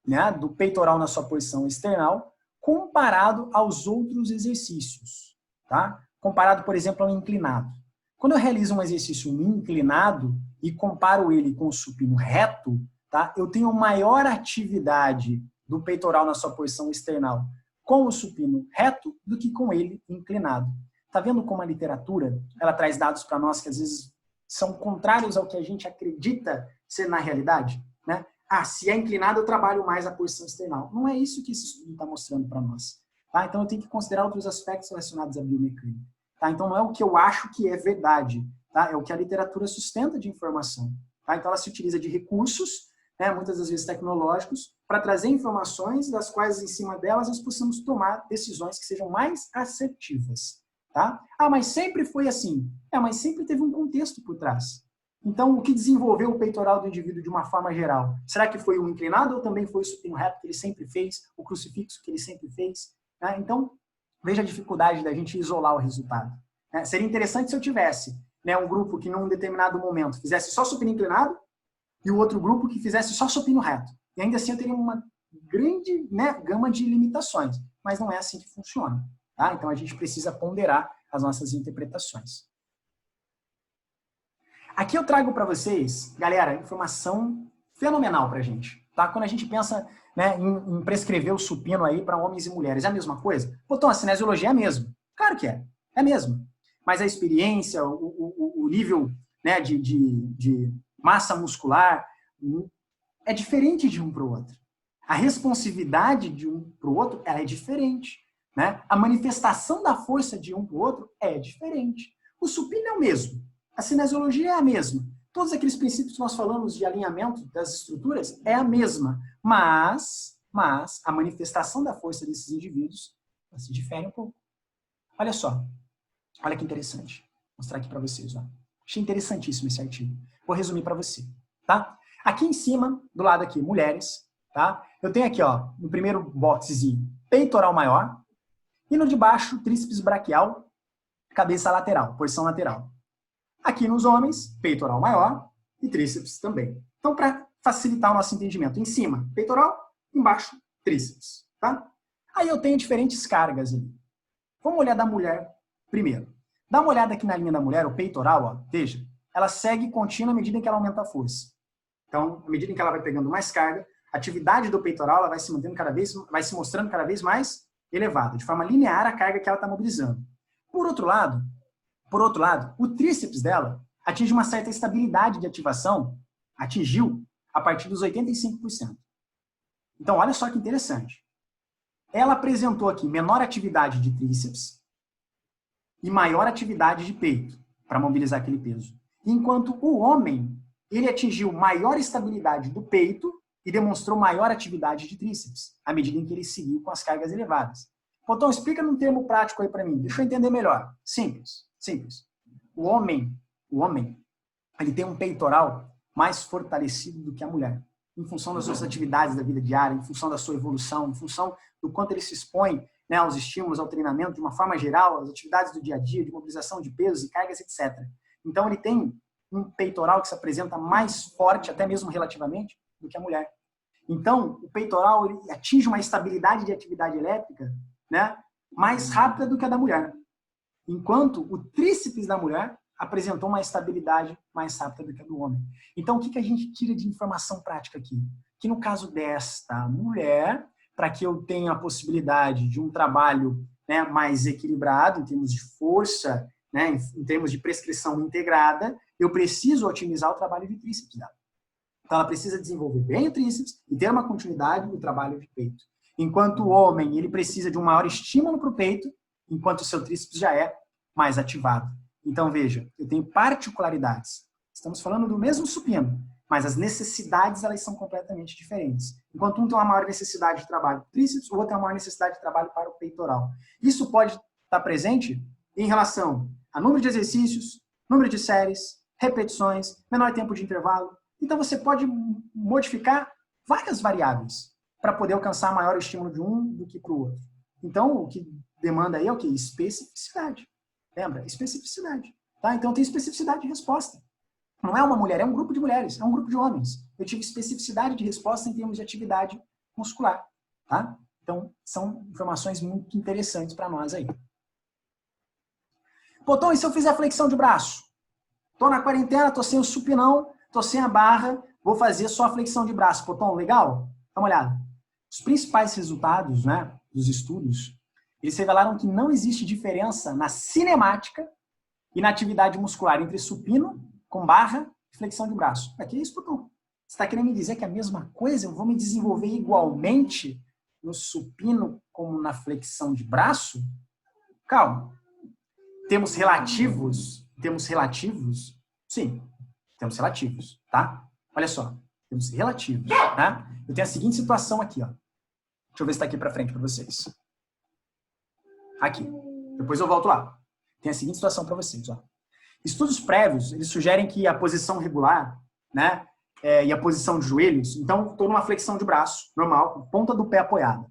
né, do peitoral na sua posição external comparado aos outros exercícios, tá? Comparado, por exemplo, ao inclinado. Quando eu realizo um exercício inclinado e comparo ele com o supino reto, tá? Eu tenho maior atividade do peitoral na sua posição external com o supino reto do que com ele inclinado. Tá vendo como a literatura, ela traz dados para nós que às vezes são contrários ao que a gente acredita ser na realidade, né? Ah, se é inclinado eu trabalho mais a posição external. Não é isso que esse estudo está mostrando para nós. Tá? Então, eu tenho que considerar outros aspectos relacionados à biomecânica. Tá? Então, não é o que eu acho que é verdade. Tá? É o que a literatura sustenta de informação. Tá? Então, ela se utiliza de recursos, né, muitas das vezes tecnológicos, para trazer informações das quais, em cima delas, nós possamos tomar decisões que sejam mais assertivas. Tá? Ah, mas sempre foi assim. Mas sempre teve um contexto por trás. Então, o que desenvolveu o peitoral do indivíduo de uma forma geral? Será que foi o inclinado ou também foi o supino reto que ele sempre fez, o crucifixo que ele sempre fez? Né? Então, veja a dificuldade da gente isolar o resultado. Né? Seria interessante se eu tivesse, né, um grupo que num determinado momento fizesse só supino inclinado e o outro grupo que fizesse só supino reto. E ainda assim eu teria uma grande, né, gama de limitações. Mas não é assim que funciona. Tá? Então a gente precisa ponderar as nossas interpretações. Aqui eu trago para vocês, galera, informação fenomenal para a gente. Tá? Quando a gente pensa, né, em prescrever o supino aí para homens e mulheres, é a mesma coisa? Pô, então, a cinesiologia é a mesma. Claro que é. É mesmo. Mas a experiência, o nível, né, de massa muscular é diferente de um para o outro. A responsividade de um para o outro ela é diferente. Né? A manifestação da força de um para o outro é diferente. O supino é o mesmo. A cinesiologia é a mesma. Todos aqueles princípios que nós falamos de alinhamento das estruturas é a mesma. Mas a manifestação da força desses indivíduos se difere um pouco. Olha só. Olha que interessante. Vou mostrar aqui para vocês. Ó. Achei interessantíssimo esse artigo. Vou resumir para você. Tá? Aqui em cima, do lado aqui, mulheres. Tá? Eu tenho aqui, ó, no primeiro boxezinho, peitoral maior. E no de baixo, tríceps braquial, cabeça lateral, posição lateral. Aqui nos homens, peitoral maior e tríceps também. Então, para facilitar o nosso entendimento, em cima, peitoral, embaixo, tríceps. Tá? Aí eu tenho diferentes cargas ali. Vamos olhar da mulher primeiro. Dá uma olhada aqui na linha da mulher, o peitoral, ó, veja, ela segue contínua à medida em que ela aumenta a força. Então, à medida em que ela vai pegando mais carga, a atividade do peitoral ela vai se mantendo vai se mostrando cada vez mais elevada, de forma linear a carga que ela está mobilizando. Por outro lado, o tríceps dela atinge uma certa estabilidade de ativação, atingiu a partir dos 85%. Então, olha só que interessante. Ela apresentou aqui menor atividade de tríceps e maior atividade de peito para mobilizar aquele peso. Enquanto o homem, ele atingiu maior estabilidade do peito e demonstrou maior atividade de tríceps, à medida em que ele seguiu com as cargas elevadas. Então, explica num termo prático aí para mim. Deixa eu entender melhor. Simples. O homem, ele tem um peitoral mais fortalecido do que a mulher, em função das suas atividades da vida diária, em função da sua evolução, em função do quanto ele se expõe, né, aos estímulos, ao treinamento, de uma forma geral, às atividades do dia a dia, de mobilização de pesos e cargas, etc. Então, ele tem um peitoral que se apresenta mais forte, até mesmo relativamente, do que a mulher. Então, o peitoral ele atinge uma estabilidade de atividade elétrica, né, mais rápida do que a da mulher. Enquanto o tríceps da mulher apresentou uma estabilidade mais rápida do que a do homem. Então, o que a gente tira de informação prática aqui? Que no caso desta mulher, para que eu tenha a possibilidade de um trabalho, né, mais equilibrado, em termos de força, né, em termos de prescrição integrada, eu preciso otimizar o trabalho de tríceps dela. Então, ela precisa desenvolver bem o tríceps e ter uma continuidade no trabalho de peito. Enquanto o homem, ele precisa de um maior estímulo para o peito, enquanto o seu tríceps já é mais ativado. Então, veja, eu tenho particularidades. Estamos falando do mesmo supino, mas as necessidades elas são completamente diferentes. Enquanto um tem uma maior necessidade de trabalho para o tríceps, o outro tem uma maior necessidade de trabalho para o peitoral. Isso pode estar presente em relação a número de exercícios, número de séries, repetições, menor tempo de intervalo. Então, você pode modificar várias variáveis para poder alcançar maior estímulo de um do que para o outro. Então, o que demanda aí é o quê? Especificidade. Lembra? Especificidade. Tá? Então, tem especificidade de resposta. Não é uma mulher, é um grupo de mulheres, é um grupo de homens. Eu tive especificidade de resposta em termos de atividade muscular. Tá? Então, são informações muito interessantes para nós aí. Pô, Tom, e se eu fizer flexão de braço? Tô na quarentena, tô sem o supinão, tô sem a barra, vou fazer só a flexão de braço. Pô, Tom, legal? Dá uma olhada. Os principais resultados, né, dos estudos, eles revelaram que não existe diferença na cinemática e na atividade muscular entre supino com barra e flexão de braço. Aqui é isso, Tom. Você está querendo me dizer que é a mesma coisa? Eu vou me desenvolver igualmente no supino como na flexão de braço? Calma. Temos relativos? Temos relativos? Sim, temos relativos, tá? Olha só, temos relativos, tá? Eu tenho a seguinte situação aqui, ó. Deixa eu ver se está aqui para frente para vocês. Aqui. Depois eu volto lá. Tem a seguinte situação para vocês, ó. Estudos prévios, eles sugerem que a posição regular, né, e a posição de joelhos, então estou numa flexão de braço, normal, com a ponta do pé apoiada.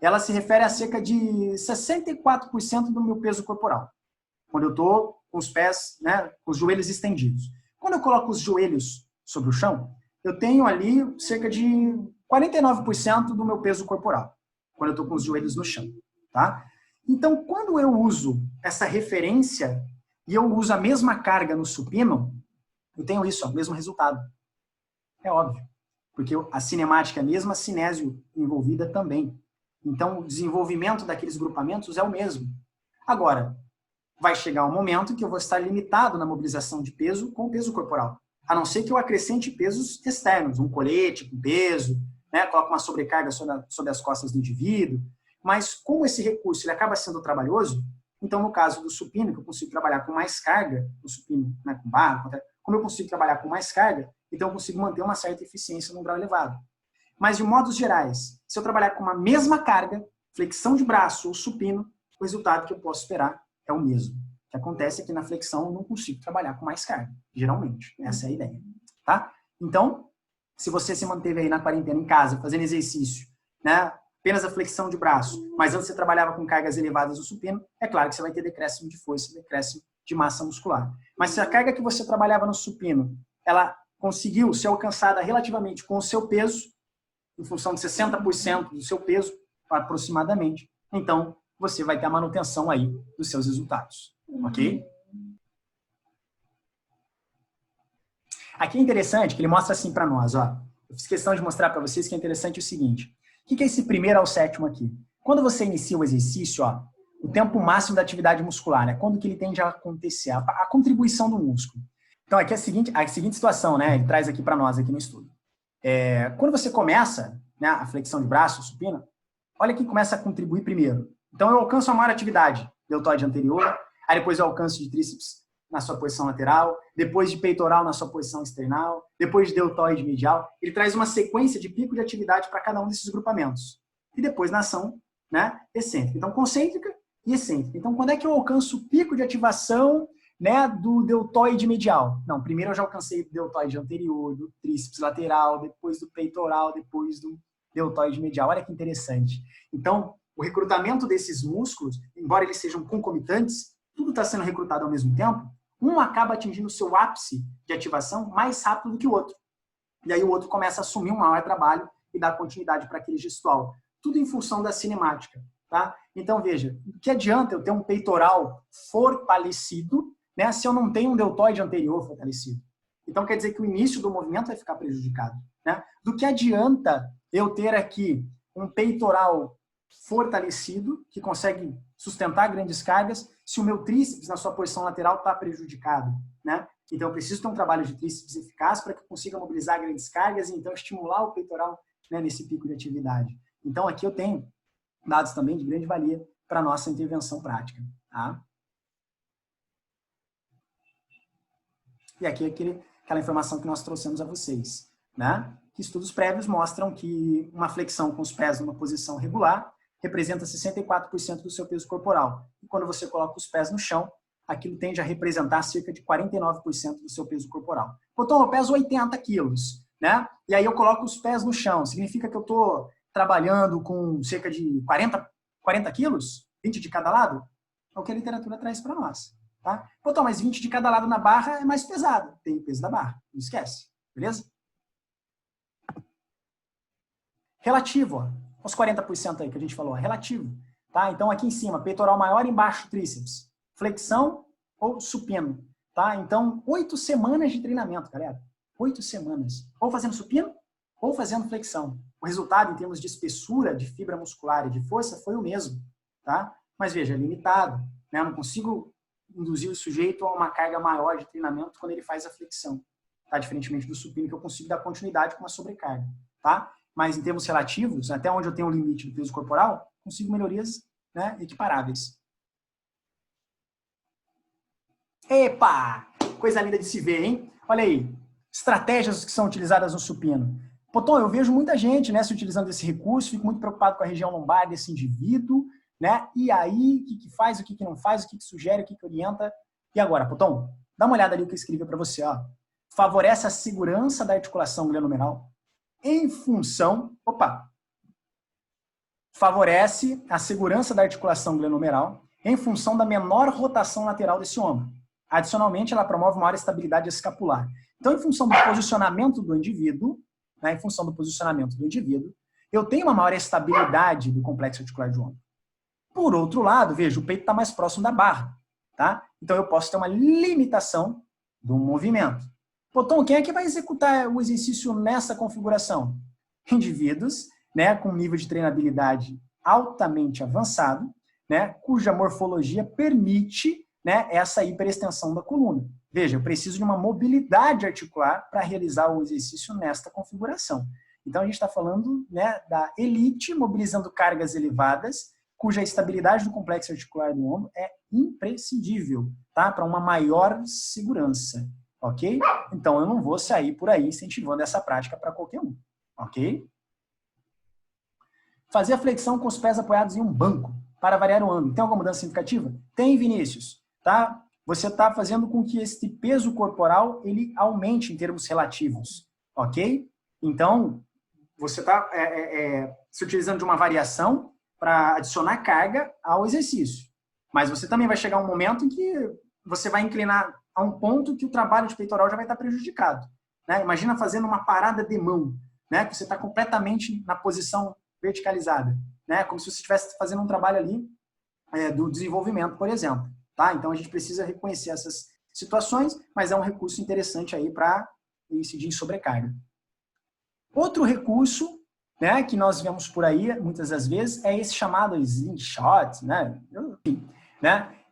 ela se refere a cerca de 64% do meu peso corporal. Quando eu estou com os pés, né, com os joelhos estendidos. Quando eu coloco os joelhos sobre o chão, eu tenho ali cerca de 49% do meu peso corporal, quando eu estou com os joelhos no chão. Tá? Então, quando eu uso essa referência e eu uso a mesma carga no supino, eu tenho isso, ó, o mesmo resultado. É óbvio, porque a cinemática é a mesma, a cinésio envolvida também. Então, o desenvolvimento daqueles grupamentos é o mesmo. Agora, vai chegar um momento que eu vou estar limitado na mobilização de peso com o peso corporal. A não ser que eu acrescente pesos externos, um colete com peso, né, coloque uma sobrecarga sobre as costas do indivíduo. Mas como esse recurso ele acaba sendo trabalhoso, então no caso do supino, que eu consigo trabalhar com mais carga, o supino, né, com barra, como eu consigo trabalhar com mais carga, então eu consigo manter uma certa eficiência num grau elevado. Mas de modos gerais, se eu trabalhar com uma mesma carga, flexão de braço ou supino, o resultado que eu posso esperar é o mesmo. O que acontece é que na flexão eu não consigo trabalhar com mais carga, geralmente. Essa é a ideia. Tá? Então, se você se manteve aí na quarentena em casa, fazendo exercício, né, apenas a flexão de braço, mas antes você trabalhava com cargas elevadas no supino, é claro que você vai ter decréscimo de força, decréscimo de massa muscular. Mas se a carga que você trabalhava no supino, ela conseguiu ser alcançada relativamente com o seu peso, em função de 60% do seu peso, aproximadamente, então você vai ter a manutenção aí dos seus resultados. Ok? Aqui é interessante que ele mostra assim para nós, ó. Eu fiz questão de mostrar para vocês que é interessante o seguinte. O que é esse primeiro ao sétimo aqui? Quando você inicia o exercício, ó, o tempo máximo da atividade muscular, né? Quando que ele tende a acontecer? A contribuição do músculo. Então, aqui é a seguinte situação, né? Ele traz aqui para nós, aqui no estudo. Quando você começa, né, a flexão de braço, supino, olha quem começa a contribuir primeiro. Então, eu alcanço a maior atividade, deltoide anterior, aí depois eu alcanço de tríceps na sua posição lateral, depois de peitoral na sua posição external, depois de deltoide medial. Ele traz uma sequência de pico de atividade para cada um desses grupamentos. E depois na ação, né, excêntrica. Então, concêntrica e excêntrica. Então, quando é que eu alcanço o pico de ativação, né, do deltoide medial? Não, primeiro eu já alcancei o deltoide anterior, do tríceps lateral, depois do peitoral, depois do deltoide medial. Olha que interessante. Então, o recrutamento desses músculos, embora eles sejam concomitantes, tudo está sendo recrutado ao mesmo tempo, um acaba atingindo o seu ápice de ativação mais rápido do que o outro. E aí o outro começa a assumir um maior trabalho e dar continuidade para aquele gestual. Tudo em função da cinemática. Tá? Então, veja, o que adianta eu ter um peitoral fortalecido, né, se eu não tenho um deltoide anterior fortalecido? Então, quer dizer que o início do movimento vai ficar prejudicado. Né? Do que adianta eu ter aqui um peitoral fortalecido, que consegue sustentar grandes cargas, se o meu tríceps na sua posição lateral está prejudicado, né? Então, eu preciso ter um trabalho de tríceps eficaz para que eu consiga mobilizar grandes cargas e, então, estimular o peitoral, né, nesse pico de atividade. Então, aqui eu tenho dados também de grande valia para a nossa intervenção prática. Tá? E aqui aquela informação que nós trouxemos a vocês, né? Que estudos prévios mostram que uma flexão com os pés numa posição regular representa 64% do seu peso corporal. E quando você coloca os pés no chão, aquilo tende a representar cerca de 49% do seu peso corporal. Então, eu peso 80 quilos, né? E aí eu coloco os pés no chão. Significa que eu estou trabalhando com cerca de 40 quilos? 20 de cada lado? É o que a literatura traz para nós. Tá? Então, mas 20 de cada lado na barra é mais pesado. Tem o peso da barra. Não esquece. Beleza? Relativo, ó. Os 40% aí que a gente falou, relativo. Tá? Então, aqui em cima, peitoral maior, embaixo, tríceps. Flexão ou supino. Tá? Então, 8 semanas de treinamento, galera. 8 semanas. Ou fazendo supino, ou fazendo flexão. O resultado, em termos de espessura, de fibra muscular e de força, foi o mesmo. Tá? Mas, veja, é limitado. Né? Eu não consigo induzir o sujeito a uma carga maior de treinamento quando ele faz a flexão. Tá? Diferentemente do supino, que eu consigo dar continuidade com uma sobrecarga. Tá? Mas em termos relativos, até onde eu tenho o limite do peso corporal, consigo melhorias, né, equiparáveis. Epa! Coisa linda de se ver, hein? Olha aí, estratégias que são utilizadas no supino. Pô, Tom, eu vejo muita gente, né, se utilizando desse recurso, fico muito preocupado com a região lombar desse indivíduo, né? E aí, o que faz, o que não faz, o que sugere, o que orienta. E agora, pô, Tom, dá uma olhada ali o que eu escrevi para você, ó. Favorece a segurança da articulação glenomerular em função, favorece a segurança da articulação glenomeral em função da menor rotação lateral desse ombro. Adicionalmente, ela promove maior estabilidade escapular. Então, em função do posicionamento do indivíduo, né, eu tenho uma maior estabilidade do complexo articular de ombro. Por outro lado, veja, o peito está mais próximo da barra, tá? Então, eu posso ter uma limitação do movimento. Pô, Tom, quem é que vai executar o exercício nessa configuração? Indivíduos, né, com nível de treinabilidade altamente avançado, né, cuja morfologia permite, né, essa hiperextensão da coluna. Veja, eu preciso de uma mobilidade articular para realizar o exercício nesta configuração. Então, a gente está falando, né, da elite mobilizando cargas elevadas, cuja estabilidade do complexo articular do ombro é imprescindível, tá? Para uma maior segurança, ok? Então, eu não vou sair por aí incentivando essa prática para qualquer um, ok? Fazer a flexão com os pés apoiados em um banco para variar o ângulo. Tem alguma mudança significativa? Tem, Vinícius, tá? Você está fazendo com que esse peso corporal ele aumente em termos relativos, ok? Então, você está se utilizando de uma variação para adicionar carga ao exercício. Mas você também vai chegar um momento em que você vai inclinar a um ponto que o trabalho de peitoral já vai estar prejudicado, né? Imagina fazendo uma parada de mão, né? Que você está completamente na posição verticalizada, né? Como se você estivesse fazendo um trabalho ali do desenvolvimento, por exemplo. Tá? Então, a gente precisa reconhecer essas situações, mas é um recurso interessante aí para incidir em sobrecarga. Outro recurso, né, que nós vemos por aí, muitas das vezes, é esse chamado slingshot, né?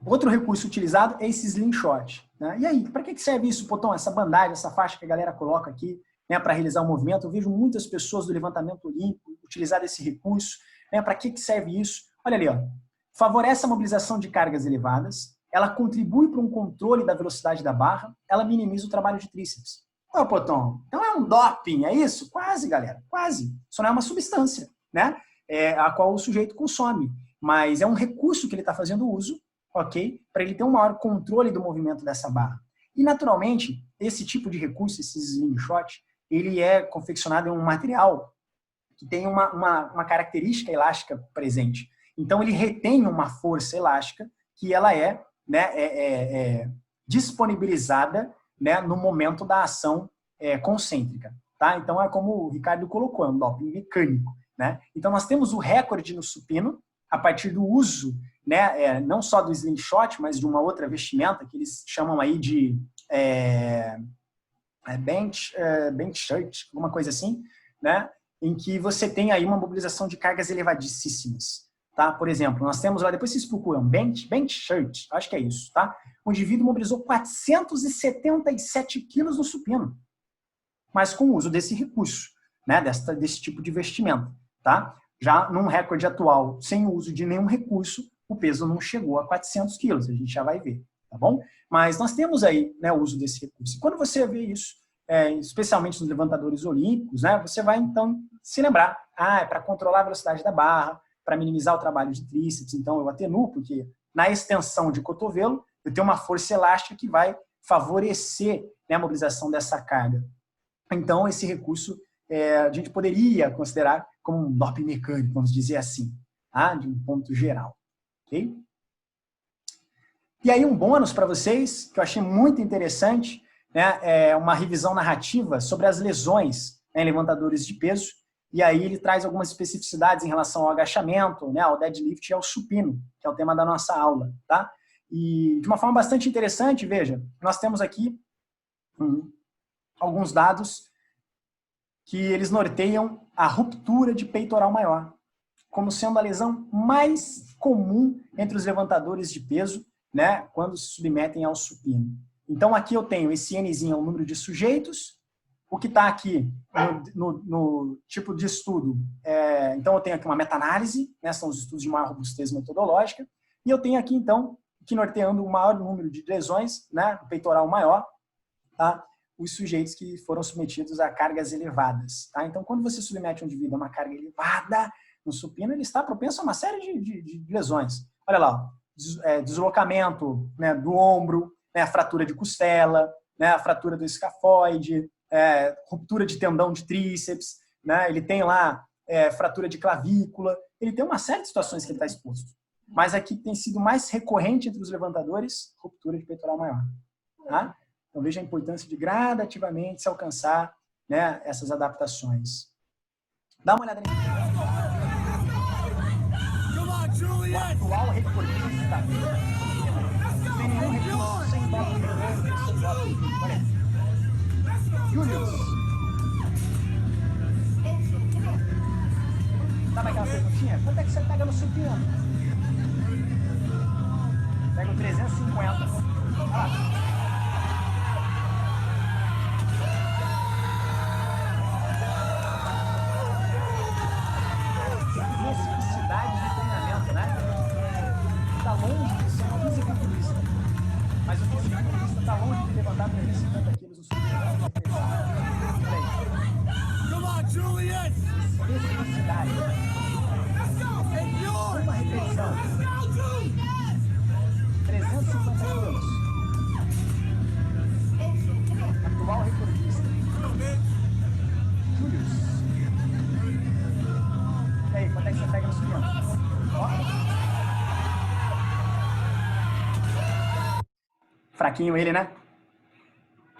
Outro recurso utilizado é esse slingshot. Né? E aí, para que serve isso, Potão? Essa bandagem, essa faixa que a galera coloca aqui, né, para realizar o movimento? Eu vejo muitas pessoas do levantamento olímpico utilizar esse recurso. Né? Para que serve isso? Olha ali, ó. Favorece a mobilização de cargas elevadas, ela contribui para um controle da velocidade da barra, ela minimiza o trabalho de tríceps. Ô, Potão, então é um doping, é isso? Quase, galera, quase. Isso não é uma substância, né? A qual o sujeito consome, mas é um recurso que ele está fazendo uso, ok? Para ele ter um maior controle do movimento dessa barra. E, naturalmente, esse tipo de recurso, esse slingshot, ele é confeccionado em um material que tem uma característica elástica presente. Então, ele retém uma força elástica que ela é, né, disponibilizada, né, no momento da ação concêntrica. Tá? Então, é como o Ricardo colocou, é um doping mecânico. Né? Então, nós temos o recorde no supino, a partir do uso, né, não só do slingshot, mas de uma outra vestimenta, que eles chamam aí de bench shirt, alguma coisa assim, né, em que você tem aí uma mobilização de cargas elevadíssimas. Tá? Por exemplo, nós temos lá, depois vocês procuram, bench shirt, acho que é isso, tá? O indivíduo mobilizou 477 quilos no supino, mas com o uso desse recurso, né? Desse tipo de vestimento, tá? Já num recorde atual, sem o uso de nenhum recurso, o peso não chegou a 400 quilos, a gente já vai ver, tá bom? Mas nós temos aí, né, o uso desse recurso. E quando você vê isso, especialmente nos levantadores olímpicos, né, você vai então se lembrar, é para controlar a velocidade da barra, para minimizar o trabalho de tríceps, então eu atenuo, porque na extensão de cotovelo eu tenho uma força elástica que vai favorecer, né, a mobilização dessa carga. Então, esse recurso a gente poderia considerar como um doping mecânico, vamos dizer assim, tá? De um ponto geral. Okay? E aí um bônus para vocês, que eu achei muito interessante, né, é uma revisão narrativa sobre as lesões, né, em levantadores de peso. E aí ele traz algumas especificidades em relação ao agachamento, né, ao deadlift e ao supino, que é o tema da nossa aula, tá? E de uma forma bastante interessante, veja, nós temos aqui alguns dados que eles norteiam a ruptura de peitoral maior, como sendo a lesão mais comum entre os levantadores de peso, né, quando se submetem ao supino. Então aqui eu tenho esse Nzinho, é o número de sujeitos. O que está aqui no tipo de estudo, então eu tenho aqui uma meta-análise, né, são os estudos de maior robustez metodológica, e eu tenho aqui então, que norteando o maior número de lesões, né, o peitoral maior, tá, os sujeitos que foram submetidos a cargas elevadas. Tá? Então quando você submete um indivíduo a uma carga elevada no supino, ele está propenso a uma série de lesões. Olha lá, deslocamento, né, do ombro, né, a fratura de costela, né, a fratura do escafoide, ruptura de tendão de tríceps, né, ele tem lá fratura de clavícula, ele tem uma série de situações que ele está exposto. Mas aqui tem sido mais recorrente entre os levantadores, ruptura de peitoral maior. Tá? Então veja a importância de gradativamente se alcançar, né, essas adaptações. Dá uma olhada nisso. O atual recordista tem nenhum recurso sem bola de retorno, sem bola de retorno. Olha aí. Julius. Sabe aquela perguntinha? Quanto é que você pega no supino? Pega o 350. Olha lá. Especificidade de treinamento, né? Está longe de ser um fisiculturista. Mas o fisiculturista está longe de levantar 350 quilos no supino. Olha aí. Come on, Julius! Especificidade. Uma repetição. 350 quilos. Atual recordista. Julius. E aí, quanto é que você pega no supino? Fraquinho ele, né?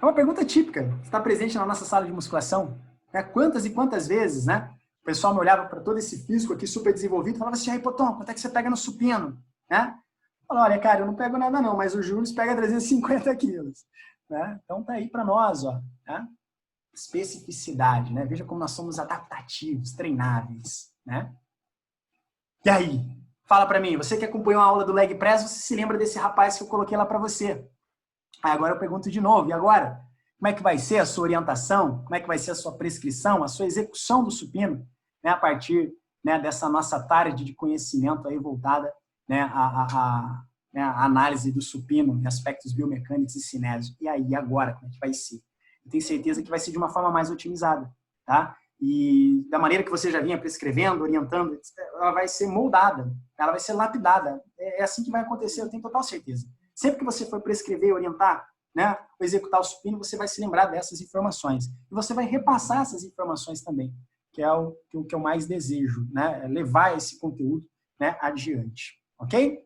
É uma pergunta típica. Está presente na nossa sala de musculação. Né? Quantas e quantas vezes, né? O pessoal me olhava para todo esse físico aqui super desenvolvido e falava assim, aí, Potão, quanto é que você pega no supino? Né? Falava, olha, cara, eu não pego nada não, mas o Júlio pega 350 quilos. Né? Então tá aí para nós, ó. Né? Especificidade, né? Veja como nós somos adaptativos, treináveis, né? E aí? Fala para mim, você que acompanhou a aula do leg press, você se lembra desse rapaz que eu coloquei lá para você? Aí agora eu pergunto de novo, e agora? Como é que vai ser a sua orientação? Como é que vai ser a sua prescrição, a sua execução do supino, né, a partir, né, dessa nossa tarde de conhecimento aí voltada, né, a análise do supino, em aspectos biomecânicos e cinésios. E aí, agora, como é que vai ser? Eu tenho certeza que vai ser de uma forma mais otimizada, tá? E da maneira que você já vinha prescrevendo, orientando, ela vai ser moldada, ela vai ser lapidada. É assim que vai acontecer, eu tenho total certeza. Sempre que você for prescrever, orientar, né, ou executar o supino, você vai se lembrar dessas informações. E você vai repassar essas informações também, que é o que eu mais desejo, né, levar esse conteúdo, né, adiante. Ok?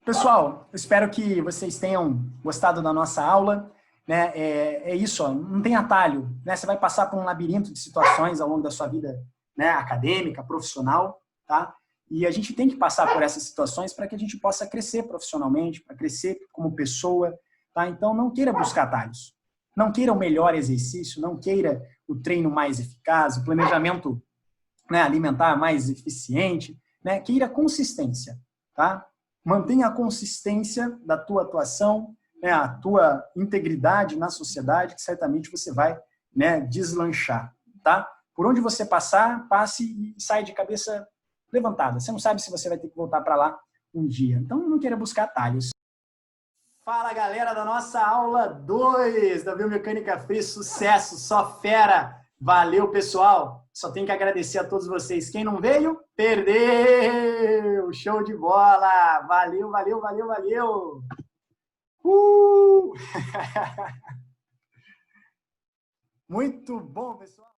Pessoal, eu espero que vocês tenham gostado da nossa aula. Né? É isso, ó, não tem atalho. Né? Você vai passar por um labirinto de situações ao longo da sua vida, né, acadêmica, profissional. Tá? E a gente tem que passar por essas situações para que a gente possa crescer profissionalmente, para crescer como pessoa. Tá? Então, não queira buscar atalhos. Não queira o melhor exercício, não queira o treino mais eficaz, o planejamento, né, alimentar mais eficiente. Né? Queira consistência. Tá? Mantenha a consistência da tua atuação, né, a tua integridade na sociedade, que certamente você vai, né, deslanchar. Tá? Por onde você passar, passe e sai de cabeça levantada. Você não sabe se você vai ter que voltar para lá um dia. Então, não queira buscar atalhos. Fala, galera da nossa aula 2 da Biomecânica Free. Sucesso, só fera. Valeu, pessoal. Só tenho que agradecer a todos vocês. Quem não veio, perdeu. Show de bola. Valeu, valeu, valeu, valeu. Muito bom, pessoal.